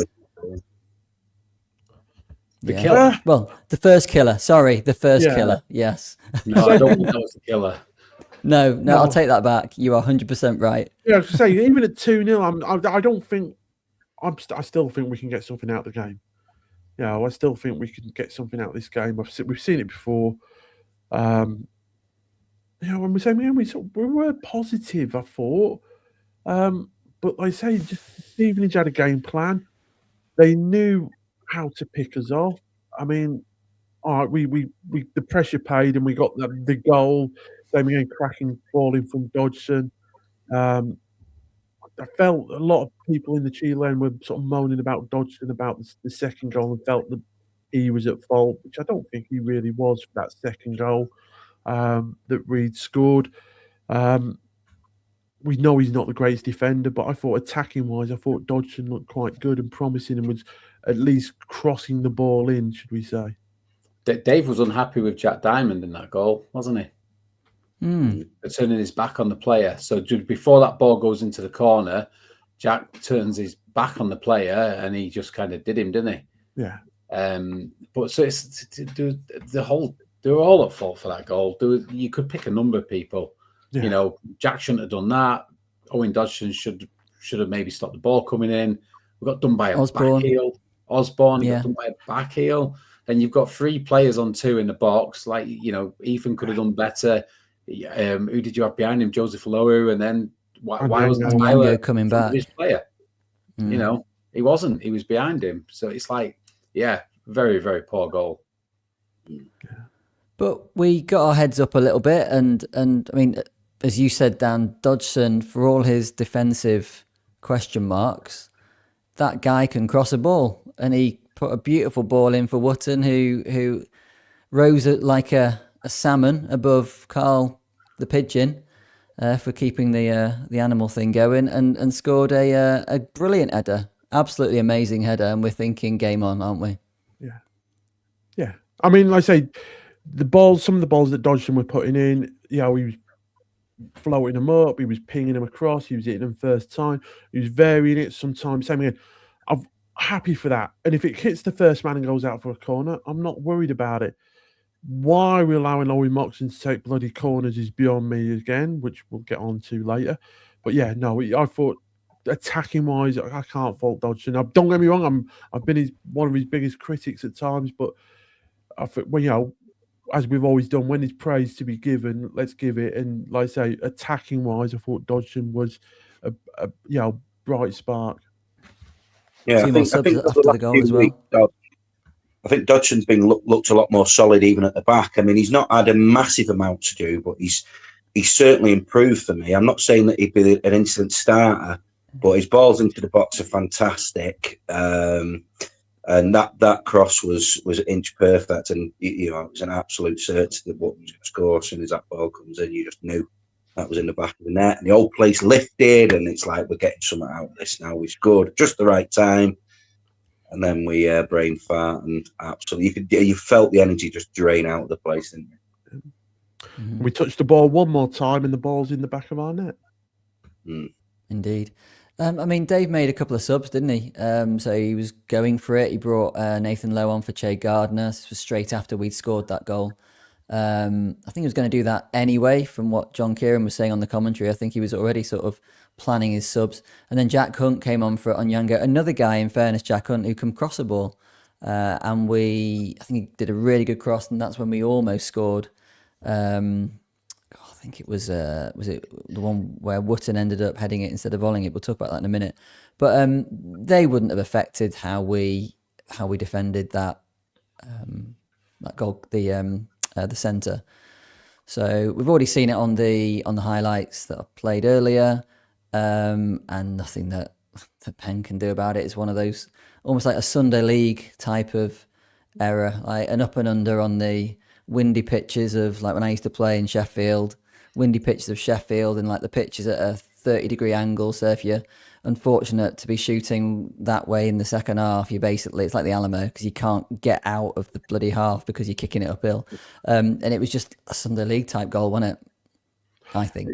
The killer. Well, the first killer. Sorry, the first killer. Yes. No, I don't think that was the killer. No, I'll take that back. You are 100% right. Yeah, I was say even at 2-0, I don't think I still think we can get something out of the game. Yeah, I still think we can get something out of this game. We've seen it before. When we say we were positive, I thought, but like I say, just Stevenage had a game plan. They knew how to pick us off. I mean, all right, we the pressure paid and we got the goal. Then we had cracking ball in from Dodgson. I felt a lot of people in the Chile end were sort of moaning about Dodgson about the second goal and felt that he was at fault, which I don't think he really was for that second goal that Reed scored. We know he's not the greatest defender, but I thought attacking-wise, I thought Dodgson looked quite good and promising and was at least crossing the ball in, should we say. Dave was unhappy with Jack Diamond in that goal, wasn't he? Turning his back on the player. So just before that ball goes into the corner, Jack turns his back on the player and he just kind of did him, didn't he? Yeah. But so it's they were all at fault for that goal. You could pick a number of people. Yeah. You know, Jack shouldn't have done that. Owen Dodgson should have maybe stopped the ball coming in. We got done by a back heel. Osborne got done by a back heel. And you've got 3 players on 2 in the box. Like, you know, Ethan could have done better. Who did you have behind him? Joseph Lowe, and then why wasn't Tyler coming back? His player, you know, he wasn't. He was behind him. So it's like, very, very poor goal. But we got our heads up a little bit, and I mean, as you said, Dan, Dodgson, for all his defensive question marks, that guy can cross a ball, and he put a beautiful ball in for Wootton, who rose like a salmon above Carl the pigeon for keeping the animal thing going, and scored a brilliant header, absolutely amazing header. And we're thinking game on, aren't we? Yeah. I mean, like I say, some of the balls that Dodgson were putting in, he was floating them up, he was pinging them across, he was hitting them first time, he was varying it sometimes. Same again. I'm happy for that. And if it hits the first man and goes out for a corner, I'm not worried about it. Why we're allowing Owen Moxon to take bloody corners is beyond me again, which we'll get on to later. But I thought attacking wise, I can't fault Dodgson. Now, don't get me wrong, I've been one of his biggest critics at times, but I think as we've always done, when there's praise to be given, let's give it. And like I say, attacking wise, I thought Dodgson was a bright spark. Yeah, I think after the goal as well. I think Dodgson's been looked a lot more solid even at the back. I mean, he's not had a massive amount to do, but he's certainly improved for me. I'm not saying that he'd be an instant starter, but his balls into the box are fantastic. And that cross was inch perfect, and it was an absolute certainty that what was going to score as soon as that ball comes in. You just knew that was in the back of the net, and the whole place lifted, and it's like we're getting something out of this now. We scored just the right time. And then we brain fart, and absolutely, you felt the energy just drain out of the place, didn't you? We touched the ball one more time, and the ball's in the back of our net. Indeed. I mean, Dave made a couple of subs, didn't he? So he was going for it. He brought Nathan Lowe on for Che Gardner. This was straight after we'd scored that goal. I think he was going to do that anyway, from what John Kieran was saying on the commentary. I think he was already sort of planning his subs. And then Jack Hunt came on for Onyango. Another guy, in fairness, Jack Hunt, who can cross a ball. And I think he did a really good cross, and that's when we almost scored. I think it was it the one where Wootton ended up heading it instead of volleying it? We'll talk about that in a minute. But they wouldn't have affected how we defended that goal, the centre. So we've already seen it on the highlights that I played earlier, and nothing that Penn can do about it. It's one of those almost like a Sunday League type of error, like an up and under on the windy pitches of like when I used to play in Sheffield. Windy pitches of Sheffield, and like the pitch is at a 30-degree angle. So if you're unfortunate to be shooting that way in the second half, it's like the Alamo, because you can't get out of the bloody half because you're kicking it uphill. And it was just a Sunday League type goal, wasn't it? I think.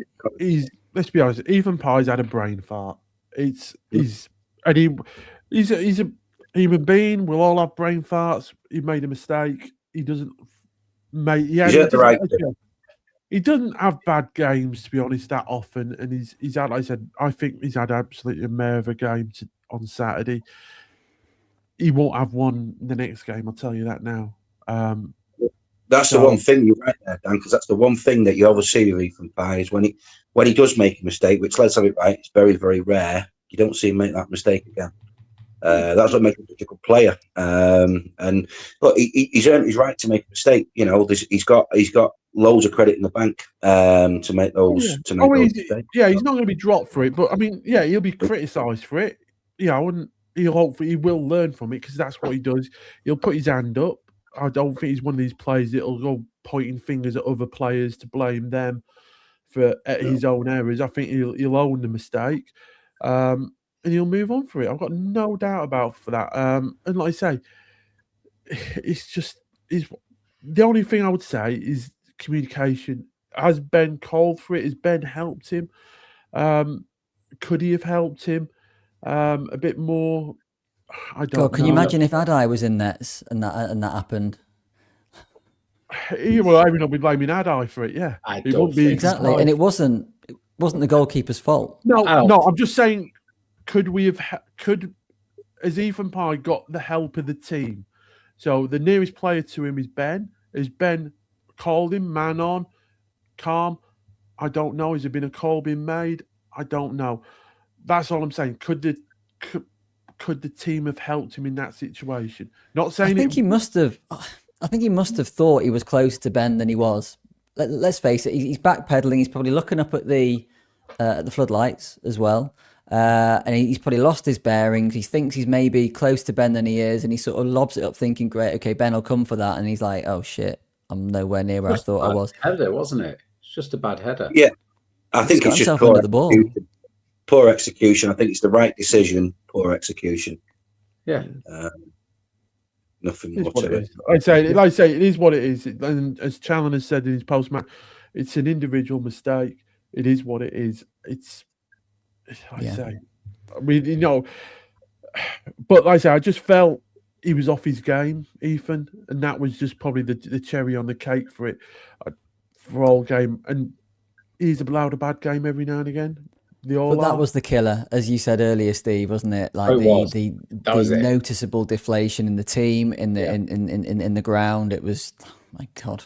Let's be honest, Ethan Pye's had a brain fart. He human being. We'll all have brain farts. He made a mistake. He doesn't make. Yeah, He's he earned the right to. He doesn't have bad games, to be honest, that often. And he's had, like I said, I think he's had absolutely a mare of a game on Saturday. He won't have one the next game, I'll tell you that now. That's the one thing you're right there, Dan, because that's the one thing that you always see with Ethan Pye is when he does make a mistake, which, let's have it right, it's very, very rare. You don't see him make that mistake again. That's what makes him such a good player. And look, he's earned his right to make a mistake. You know, he's got loads of credit in the bank to make those. To make those mistakes. Yeah, he's not going to be dropped for it, but I mean, yeah, he'll be criticised for it. Yeah, he'll hopefully he will learn from it because that's what he does. He'll put his hand up. I don't think he's one of these players that'll go pointing fingers at other players to blame them for his own errors. I think he'll own the mistake, and he'll move on for it. I've got no doubt about for that. And like I say, it's the only thing I would say is communication. Has Ben called for it? Has Ben helped him? Could he have helped him a bit more? I don't know. Can you imagine if Adai was in nets and that happened? He will even not be blaming Adai for it. Yeah, it won't be exactly, and it wasn't the goalkeeper's fault. No. I'm just saying, has Ethan Pye got the help of the team? So the nearest player to him is Ben. Has Ben called him man on, calm? I don't know. Has there been a call being made? I don't know. That's all I'm saying. Could the team have helped him in that situation? Not saying. I think he must have thought he was closer to Ben than he was. Let's face it. He's backpedaling. He's probably looking up at the floodlights as well, and he's probably lost his bearings. He thinks he's maybe close to Ben than he is, and he sort of lobs it up, thinking, "Great, okay, Ben will come for that." And he's like, "Oh shit, I'm nowhere near where I thought I was." Header, wasn't it? It's just a bad header. Yeah, I think it's just under the ball. Poor execution. I think it's the right decision. Poor execution. Yeah. Nothing more to it. Like I say, it is what it is. And as Challen has said in his post-match, it's an individual mistake. It is what it is. I mean, but like I say, I just felt he was off his game, Ethan, and that was just probably the cherry on the cake for it, for all game. And he's allowed a bad game every now and again. But that was the killer, as you said earlier, Steve, wasn't it? Like the noticeable deflation in the team, in the ground. It was, oh my God,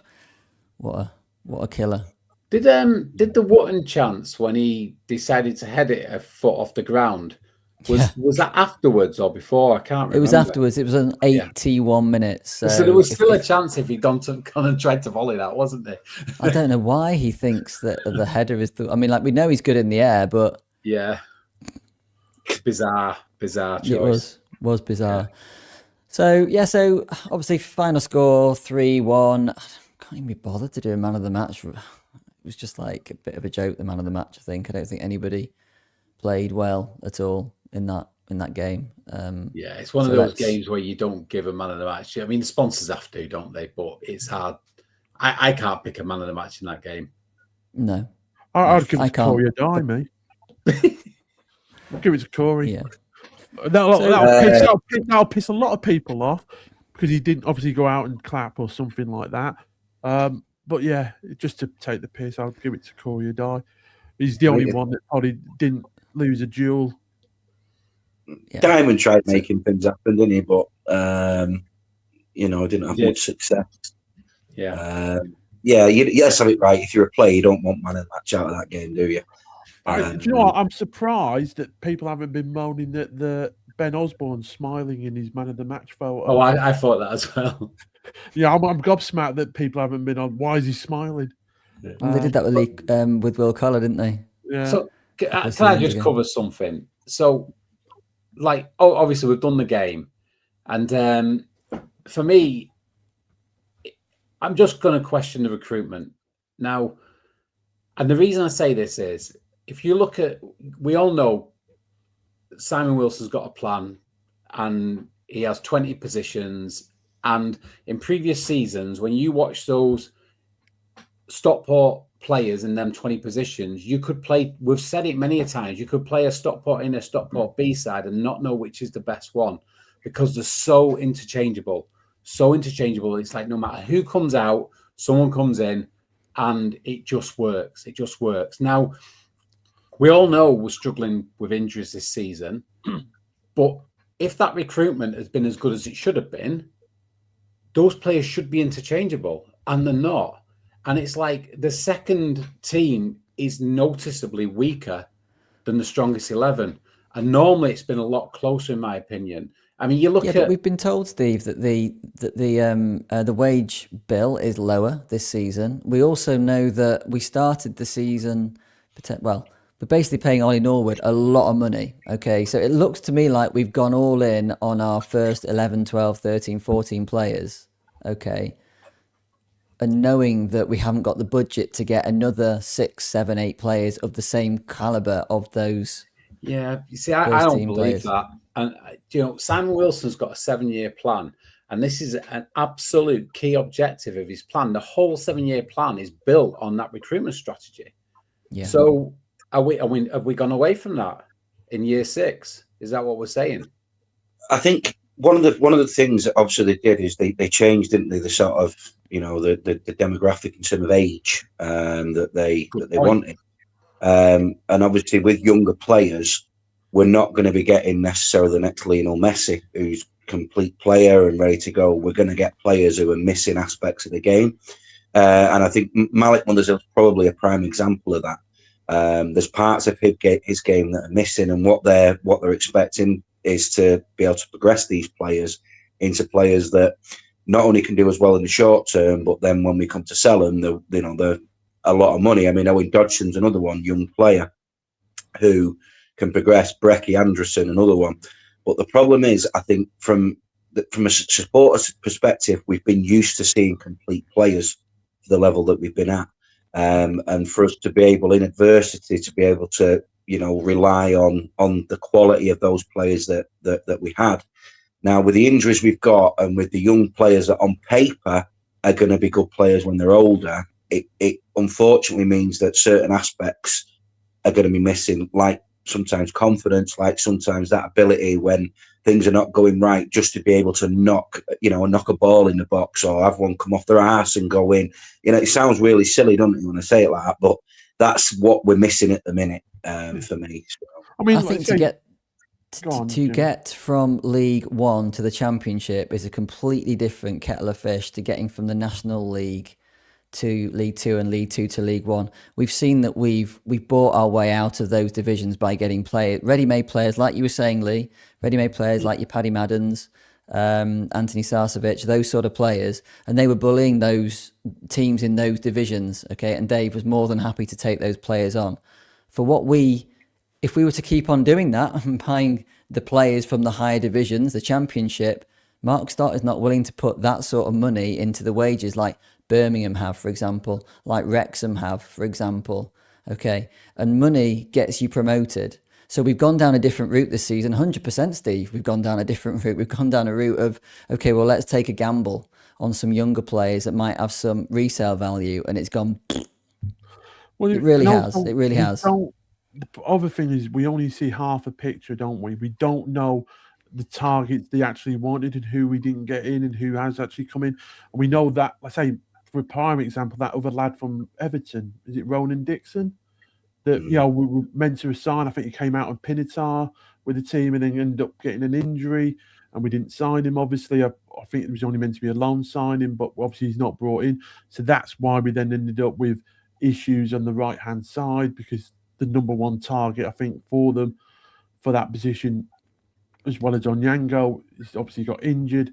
what a killer. Did the Wootton chance when he decided to head it a foot off the ground? Was that afterwards or before? I can't remember. It was afterwards. It was an 81 minutes. So there was still a chance if he'd gone and tried to volley that, wasn't there? I don't know why he thinks that the header is I mean, like, we know he's good in the air, but yeah, bizarre choice. It was bizarre. Yeah. So obviously, final score 3-1. I can't even be bothered to do a man of the match. It was just like a bit of a joke. The man of the match. I don't think anybody played well at all in that game. Yeah, it's one of those games where you don't give a man of the match. I mean, the sponsors have to, don't they? But it's hard. I can't pick a man of the match in that game. No. I'd give it to Corey a dime, mate. I'd give it to Corey. Yeah. That'll piss a lot of people off because he didn't obviously go out and clap or something like that. But yeah, just to take the piss, I'll give it to Corey a dime. He's the only one that probably didn't lose a duel. Yeah. Diamond tried making things happen, didn't he? But didn't have much success. Yeah. Yes, have it right. If you're a player, you don't want man of the match out of that game, do you? Do you know what? I'm surprised that people haven't been moaning that the Ben Osborne's smiling in his man of the match photo. Oh, I thought that as well. Yeah, I'm gobsmacked that people haven't been on. Why is he smiling? They did that with Will Collar, didn't they? Yeah. So can I just cover something? So, obviously we've done the game, and for me, I'm just going to question the recruitment now. And the reason I say this is, if you look at, we all know Simon Wilson's got a plan, and he has 20 positions. And in previous seasons, when you watch those Stockport players in them 20 positions, you could play, we've said it many a times, you could play a Stockport in a Stockport B side and not know which is the best one. because they're so interchangeable. So interchangeable. It's like no matter who comes out, someone comes in, and it just works. It just works. Now, we all know we're struggling with injuries this season, but if that recruitment has been as good as it should have been, those players should be interchangeable, and they're not. And it's like the second team is noticeably weaker than the strongest 11. And normally it's been a lot closer, in my opinion. I mean, you look at... but we've been told, Steve, that the wage bill is lower this season. We also know that we started the season, we're basically paying Ollie Norwood a lot of money. Okay, so it looks to me like we've gone all in on our first 11, 12, 13, 14 players. Okay. And knowing that we haven't got the budget to get another 6, 7, 8 players of the same caliber of those. Yeah, you see, I don't believe that. And, Simon Wilson's got a 7-year plan. And this is an absolute key objective of his plan. The whole 7-year plan is built on that recruitment strategy. Yeah. So have we gone away from that in year 6? Is that what we're saying? I think one of the things that obviously they did is they changed, didn't they? The sort of the demographic in terms of age that they wanted, and obviously with younger players, we're not going to be getting necessarily the next Lionel Messi, who's a complete player and ready to go. We're going to get players who are missing aspects of the game, and I think Malik Mullers is probably a prime example of that. There's parts of his game that are missing, and what they're expecting is to be able to progress these players into players that not only can do as well in the short term, but then when we come to sell them, they're a lot of money. I mean, Owen Dodgson's another one, young player who can progress. Brecky Anderson, another one. But the problem is, I think from a supporter's perspective, we've been used to seeing complete players to the level that we've been at. And for us to be able, in adversity, to be able to, rely on the quality of those players that we had. Now, with the injuries we've got and with the young players that on paper are going to be good players when they're older, it unfortunately means that certain aspects are going to be missing, like sometimes confidence, like sometimes that ability when things are not going right, just to be able to knock a ball in the box or have one come off their arse and go in. It sounds really silly, doesn't it, when I say it like that, but that's what we're missing at the minute for me. So, I think to get from League One to the Championship is a completely different kettle of fish to getting from the National League to League Two and League Two to League One. We've seen that we've bought our way out of those divisions by getting ready-made players, like you were saying, Lee, ready-made players like your Paddy Maddens, Anthony Sarcevic, those sort of players, and they were bullying those teams in those divisions, okay, and Dave was more than happy to take those players on. If we were to keep on doing that and buying the players from the higher divisions, the Championship, Mark Stott is not willing to put that sort of money into the wages like Birmingham have, for example, like Wrexham have, for example. Okay, and money gets you promoted. So we've gone down a different route this season, 100%, Steve. We've gone down a different route. We've gone down a route of, okay, well, let's take a gamble on some younger players that might have some resale value, and it's gone. Well, it really has. It really has. The other thing is we only see half a picture, don't we? We don't know the targets they actually wanted and who we didn't get in and who has actually come in. And we know that, let's say, for a prime example, that other lad from Everton, is it Ronan Dixon? That, we were meant to assign. I think he came out on Pinatar with the team and then ended up getting an injury and we didn't sign him, obviously. I think it was only meant to be a loan signing, but obviously he's not brought in. So that's why we then ended up with issues on the right-hand side, because the number one target, I think, for them, for that position, as well as Onyango, he's obviously got injured.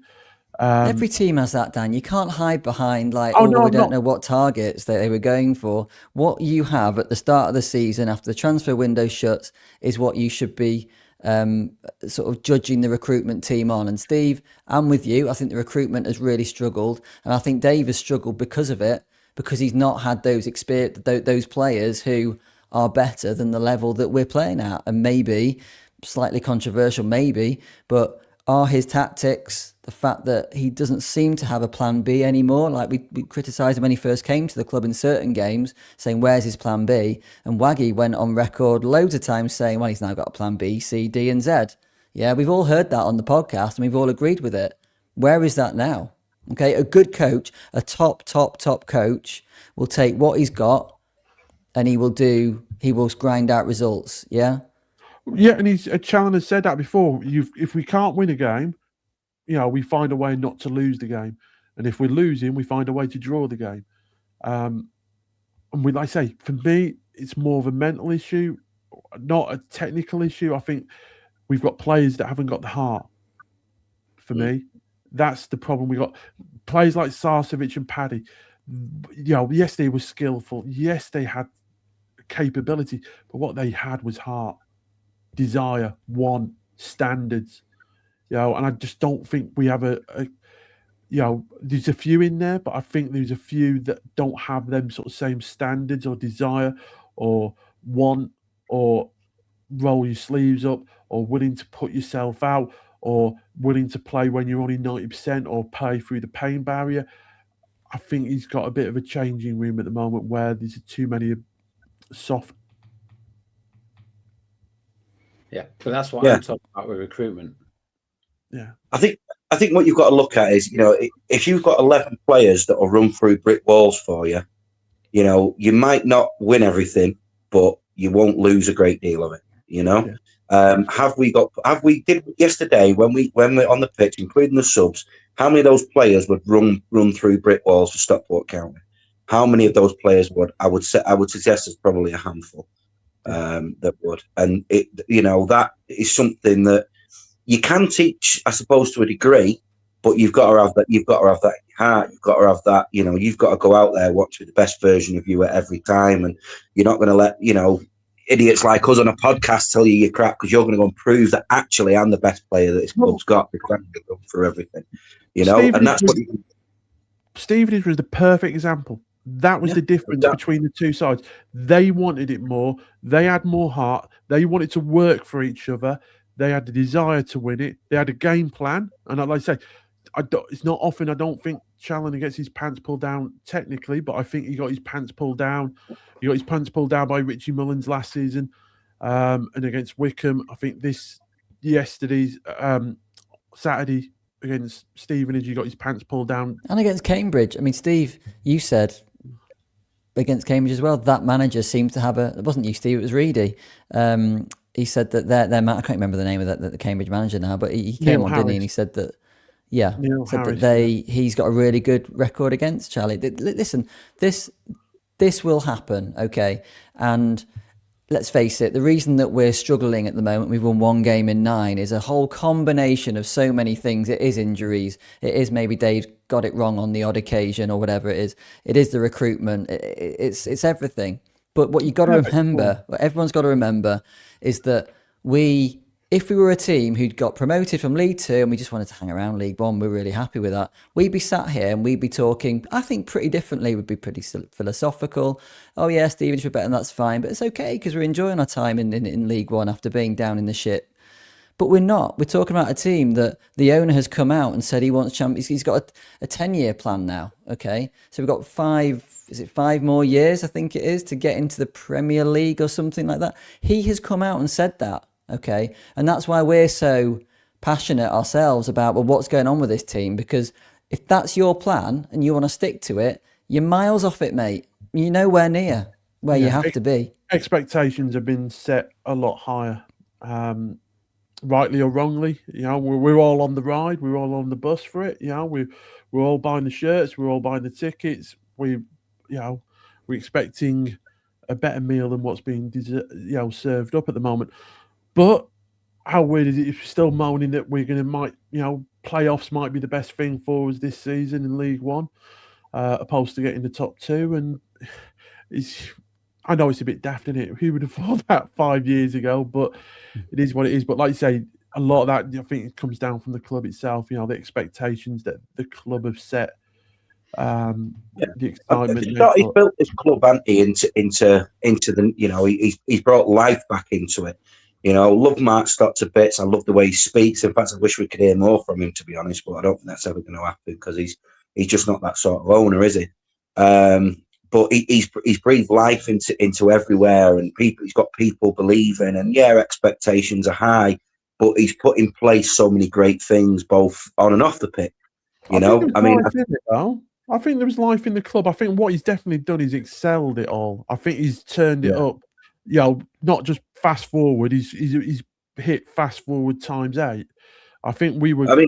Every team has that, Dan. You can't hide behind we don't know what targets that they were going for. What you have at the start of the season, after the transfer window shuts, is what you should be sort of judging the recruitment team on. And Steve, I'm with you. I think the recruitment has really struggled, and I think Dave has struggled because of it, because he's not had those players who are better than the level that we're playing at. And maybe, slightly controversial maybe, but are his tactics, the fact that he doesn't seem to have a plan B anymore, like we criticised him when he first came to the club in certain games, saying, where's his plan B? And Waggy went on record loads of times saying, well, he's now got a plan B, C, D and Z. Yeah, we've all heard that on the podcast and we've all agreed with it. Where is that now? Okay, a good coach, a top coach will take what he's got and he will grind out results. Yeah. Yeah, and Challoner said that before. If we can't win a game, we find a way not to lose the game, and if we're losing, we find a way to draw the game. And like I say, for me, it's more of a mental issue, not a technical issue. I think we've got players that haven't got the heart. For me, that's the problem. We got players like Sarcevic and Paddy. Yes, they were skillful. Yes, they had capability, but what they had was heart, desire, want, standards. And I just don't think we have there's a few in there, but I think there's a few that don't have them sort of same standards or desire or want or roll your sleeves up or willing to put yourself out or willing to play when you're only 90% or play through the pain barrier. I think he's got a bit of a changing room at the moment where there's too many soft. Yeah, but that's what I'm talking about with recruitment. Yeah, I think what you've got to look at is, if you've got 11 players that will run through brick walls for you, you might not win everything, but you won't lose a great deal of it. Yeah. Did yesterday when we're on the pitch, including the subs, how many of those players would run through brick walls for Stockport County? How many of those players would? I would suggest there's probably a handful that would, and that is something that you can teach, I suppose, to a degree, but you've got to have that. You've got to have that in your heart. You've got to have that. You've got to go out there, watch the best version of you at every time, and you're not going to let idiots like us on a podcast tell you you're crap, because you're going to go and prove that actually I'm the best player that this club's got because I'm going to go through everything. And that's what Stevenage was the perfect example. That was the difference between the two sides. They wanted it more. They had more heart. They wanted to work for each other. They had the desire to win it. They had a game plan. And like I say, it's not often I don't think Challoner gets his pants pulled down technically, but I think he got his pants pulled down. He got his pants pulled down by Richie Mullins last season and against Wickham. I think yesterday's Saturday against Stevenage, he got his pants pulled down. And against Cambridge. I mean, Steve, you said against Cambridge as well, that manager seemed to have it wasn't you, Steve, it was Reedy. He said that their I can't remember the name of the Cambridge manager now, but he came on, didn't he? And he said that, he's got a really good record against Charlie. Listen, this will happen, okay? And let's face it, the reason that we're struggling at the moment, we've won 1 game in 9, is a whole combination of so many things. It is injuries. It is maybe Dave got it wrong on the odd occasion or whatever it is. It is the recruitment. It's everything. But what you've got to remember, what everyone's got to remember, is that if we were a team who'd got promoted from League 2 and we just wanted to hang around League 1, we're really happy with that. We'd be sat here and we'd be talking, I think, pretty differently. We'd be pretty philosophical. Oh, yeah, Stevenage were better, and that's fine. But it's okay because we're enjoying our time in League 1 after being down in the shit. But we're not. We're talking about a team that the owner has come out and said he wants champions. He's got a 10-year plan now, okay? So we've got 5 more years, I think it is, to get into the Premier League or something like that. He has come out and said that, okay? And that's why we're so passionate ourselves about, well, what's going on with this team? Because if that's your plan and you want to stick to it, you're miles off it, mate. You're nowhere near where you have to be. Expectations have been set a lot higher. Rightly or wrongly, we're all on the ride, we're all on the bus for it. We're all buying the shirts, we're all buying the tickets. We're expecting a better meal than what's being served up at the moment. But how weird is it if you're still moaning that we're going to playoffs might be the best thing for us this season in League 1, opposed to getting the top 2? And I know it's a bit daft, isn't it? Who would have thought that 5 years ago? But it is what it is. But like you say, a lot of that, I think, it comes down from the club itself. The expectations that the club have set, the excitement. He's built this club, hasn't he, into the he's brought life back into it. Love Mark Stott to bits. I love the way he speaks. In fact, I wish we could hear more from him, to be honest. But I don't think that's ever going to happen because he's just not that sort of owner, is he? But he's breathed life into everywhere, and he's got people believing, and expectations are high. but he's put in place so many great things, both on and off the pitch. You know, I think there was life in the club. I think what he's definitely done is excelled it all. I think he's turned it up. You know, not just fast forward. He's hit fast forward ×8. I think we were.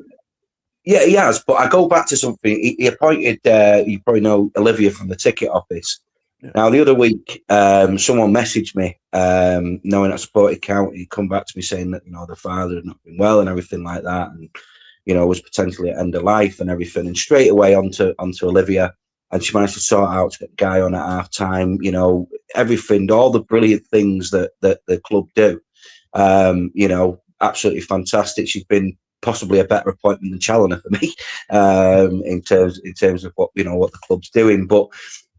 Yeah, he has. But I go back to something. He appointed. You probably know Olivia from the ticket office. Yeah. Now, the other week, someone messaged me, knowing I supported County, come back to me saying that, the father had not been well and everything like that, and, was potentially at end of life and everything. And straight away onto Olivia, and she managed to sort out to get the guy on at half time, everything, all the brilliant things that the club do. Absolutely fantastic. She's been possibly a better appointment than Challoner for me, in terms of what what the club's doing. But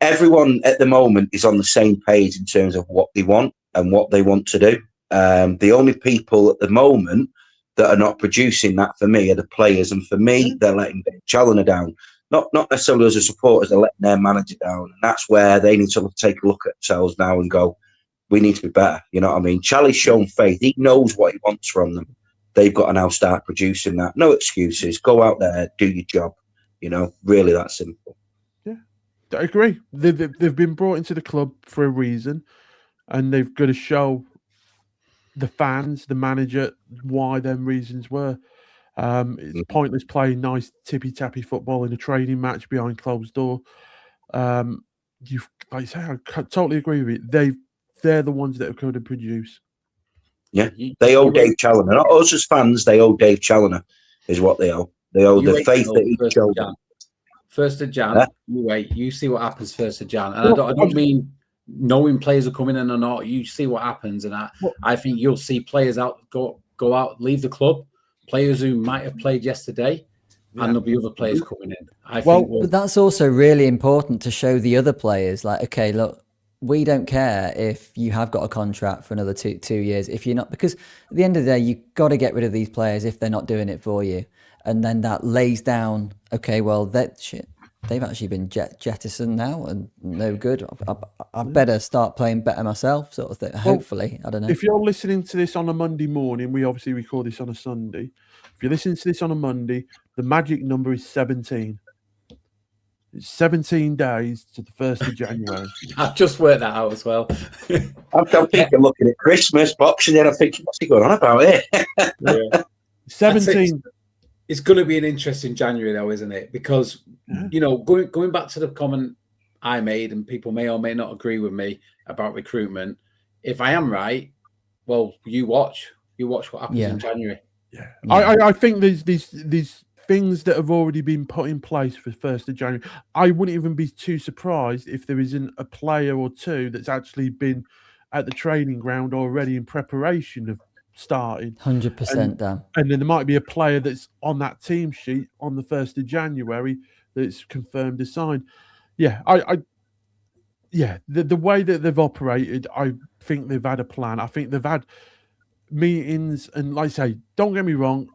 everyone at the moment is on the same page in terms of what they want and what they want to do. The only people at the moment that are not producing that for me are the players, and for me, they're letting Challoner down. Not necessarily as a supporter, they're letting their manager down, and that's where they need to take a look at themselves now and go, we need to be better. You know what I mean? Charlie's shown faith. He knows what he wants from them. They've got to now start producing that. No excuses. Go out there, do your job. Really that simple. Yeah, I agree. They've been brought into the club for a reason, and they've got to show the fans, the manager, why them reasons were. It's pointless playing nice tippy-tappy football in a training match behind closed door. Like I say, I totally agree with you. They're the ones that are going to produce. Yeah, they owe Dave Challoner. Not us as fans, they owe Dave Challoner is what they owe. They owe the faith that he showed. 1st of Jan, you wait. You see what happens 1st of Jan. And I don't mean knowing players are coming in or not. You see what happens, and I think you'll see players go out, leave the club, players who might have played yesterday, and there'll be other players coming in. But that's also really important to show the other players, like, okay, look, we don't care if you have got a contract for another two years. If you're not, because at the end of the day, you've got to get rid of these players if they're not doing it for you. And then that lays down, okay, well, they've actually been jettisoned now and no good. I better start playing better myself, sort of thing. Hopefully, I don't know. If you're listening to this on a Monday morning, we obviously record this on a Sunday. If you're listening to this on a Monday, the magic number is 17. It's 17 days to the 1st of January. I've just worked that out as well. I'm thinking, looking at Christmas, Boxing Day, I'm thinking, what's he going on about here? Yeah. 17. It's going to be an interesting January, though, isn't it? Because, going back to the comment I made, and people may or may not agree with me about recruitment, if I am right, well, you watch what happens in January. Yeah. I think there's these things that have already been put in place for 1st of January. I wouldn't even be too surprised if there isn't a player or two that's actually been at the training ground already in preparation of starting. 100%, Dan. And then there might be a player that's on that team sheet on the 1st of January that's confirmed as signed. Yeah, the way that they've operated, I think they've had a plan. I think they've had meetings, and like I say, don't get me wrong,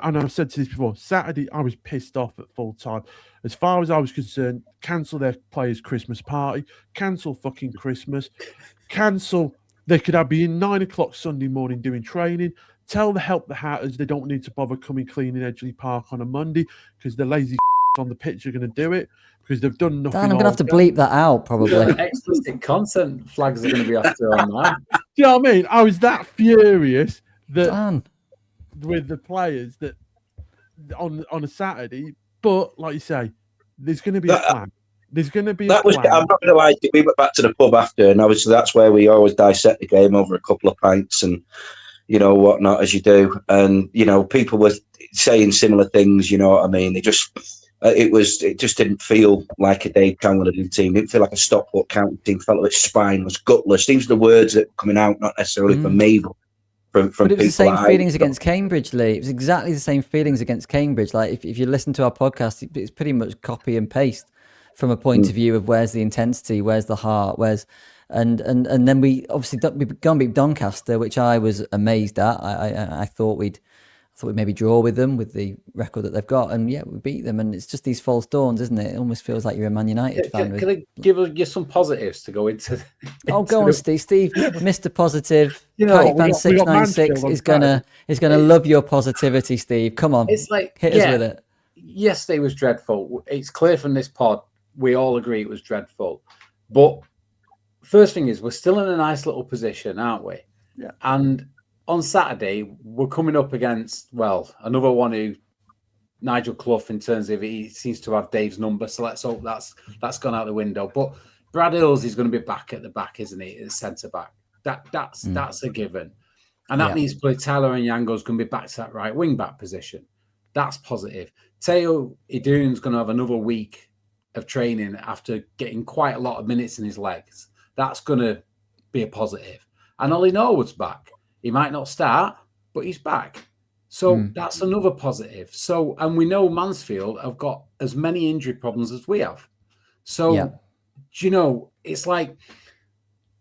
and I've said to this before, Saturday I was pissed off at full time. As far as I was concerned, cancel their players' Christmas party, cancel fucking Christmas, cancel. They could have been 9 o'clock Sunday morning doing training. Tell the Help the Hatters they don't need to bother coming cleaning Edgeley Park on a Monday because the lazy on the pitch are going to do it because they've done nothing. Dan, I'm going to have to bleep that out probably. Explicit content flags are going to be after on that. Do you know what I mean? I was that furious that. Dan. With the players that on a Saturday, but like you say, there's going to be a plan. There's going to be a plan. I'm not going to lie. We went back to the pub after, and obviously that's where we always dissect the game over a couple of pints and whatnot as you do. And people were saying similar things. You know what I mean? It just didn't feel like a Dave Chandler team. It didn't feel like a Stockport County team. Felt like spineless, gutless. These are the words that were coming out, not necessarily from me, but but it was the same feelings against Cambridge, Lee. It was exactly the same feelings against Cambridge. Like if you listen to our podcast, it's pretty much copy and paste from a point of view of where's the intensity, where's the heart, and then we obviously we've gone beat Doncaster, which I was amazed at. I thought thought we'd maybe draw with them with the record that they've got, and yeah, we beat them. And it's just these false dawns, isn't it? It almost feels like you're a Man United fan. Can I give you some positives to go into? Oh, go on, Steve. Steve, Mr. Positive. You know, County Fan 696 is gonna love your positivity, Steve. Come on, it's like hit us with it. Yesterday was dreadful. It's clear from this pod we all agree it was dreadful. But first thing is, we're still in a nice little position, aren't we? Yeah. And on Saturday, we're coming up against, well, another one who, Nigel Clough, in terms of he seems to have Dave's number. So let's hope that's gone out the window. But Brad Hills is going to be back at the back, isn't he? At centre back. That's a given. And that means play Tyler and Yango's going to be back to that right wing back position. That's positive. Teo Idun's going to have another week of training after getting quite a lot of minutes in his legs. That's going to be a positive. And Ollie Norwood's back. He might not start, but he's back. So that's another positive. So, and we know Mansfield have got as many injury problems as we have. So, you know, it's like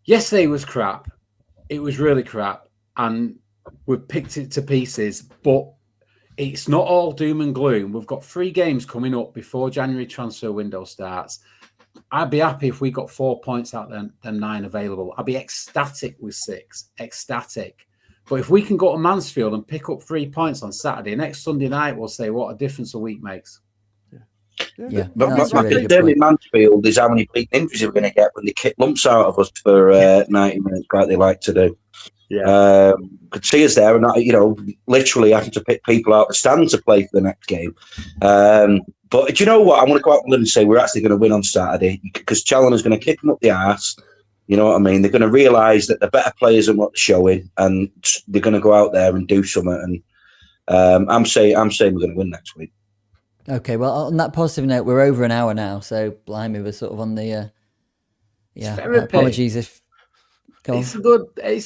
yesterday was crap. It was really crap. And we've picked it to pieces, but it's not all doom and gloom. We've got 3 games coming up before January transfer window starts. I'd be happy if we got 4 points out them 9 available. I'd be ecstatic with 6. Ecstatic. But if we can go to Mansfield and pick up 3 points on Saturday, next Sunday night, we'll say what a difference a week makes. Yeah. My concern in Mansfield is how many bleeding injuries we're going to get when they kick lumps out of us for 90 minutes, like they like to do. Yeah. Could see us there, and literally having to pick people out of the stand to play for the next game. But do you know what? I'm going to go out and say we're actually going to win on Saturday because Challoner's going to kick them up the arse. You know what I mean? They're going to realise that they're better players than what they're showing, and they're going to go out there and do something. And I'm saying we're going to win next week. Okay, well, on that positive note, we're over an hour now, so blimey, we're sort of on the apologies if. It's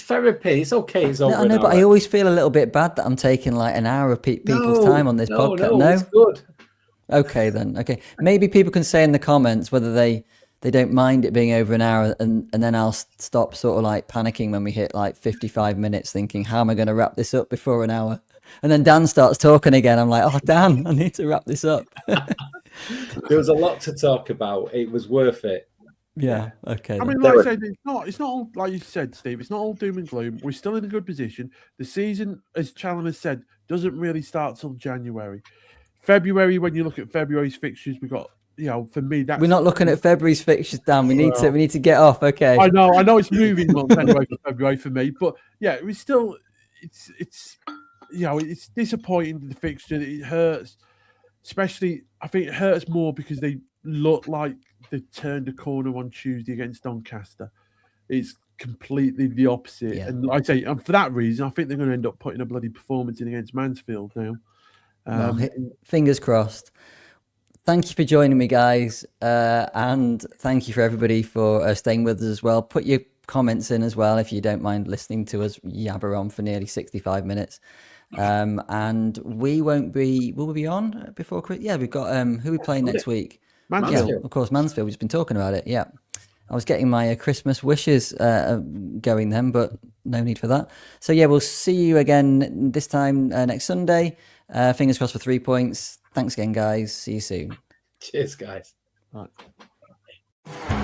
therapy. It's okay. It's over. No, I know, but I always feel a little bit bad that I'm taking like an hour of people's time on this podcast. No, it's good. Okay, then. Okay, maybe people can say in the comments whether they don't mind it being over an hour, and then I'll stop sort of like panicking when we hit like 55 minutes, thinking, how am I going to wrap this up before an hour? And then Dan starts talking again. I'm like, oh, Dan, I need to wrap this up. There was a lot to talk about. It was worth it. Yeah. Okay. I mean, like I said, it's not all, like you said, Steve. It's not all doom and gloom. We're still in a good position. The season, as Challoner said, doesn't really start till January. February, when you look at February's fixtures, we got. For me, that's... We're not looking at February's fixtures, Dan. We need to get off. Okay. I know it's moving months anyway for February for me, but yeah, it's still it's disappointing, the fixture. It hurts, especially I think it hurts more because they look like they turned a corner on Tuesday against Doncaster. It's completely the opposite, and I say, and for that reason, I think they're going to end up putting a bloody performance in against Mansfield now. Fingers crossed. Thank you for joining me, guys. And thank you for everybody for staying with us as well. Put your comments in as well if you don't mind listening to us yabber on for nearly 65 minutes. And we won't be... Will we be on before Christmas? Yeah, we've got... who are we playing next week? Mansfield. Yeah, of course, Mansfield. We've just been talking about it. Yeah. I was getting my Christmas wishes going then, but no need for that. So, yeah, we'll see you again this time next Sunday. Fingers crossed for 3 points. Thanks again, guys. See you soon. Cheers, guys. Right.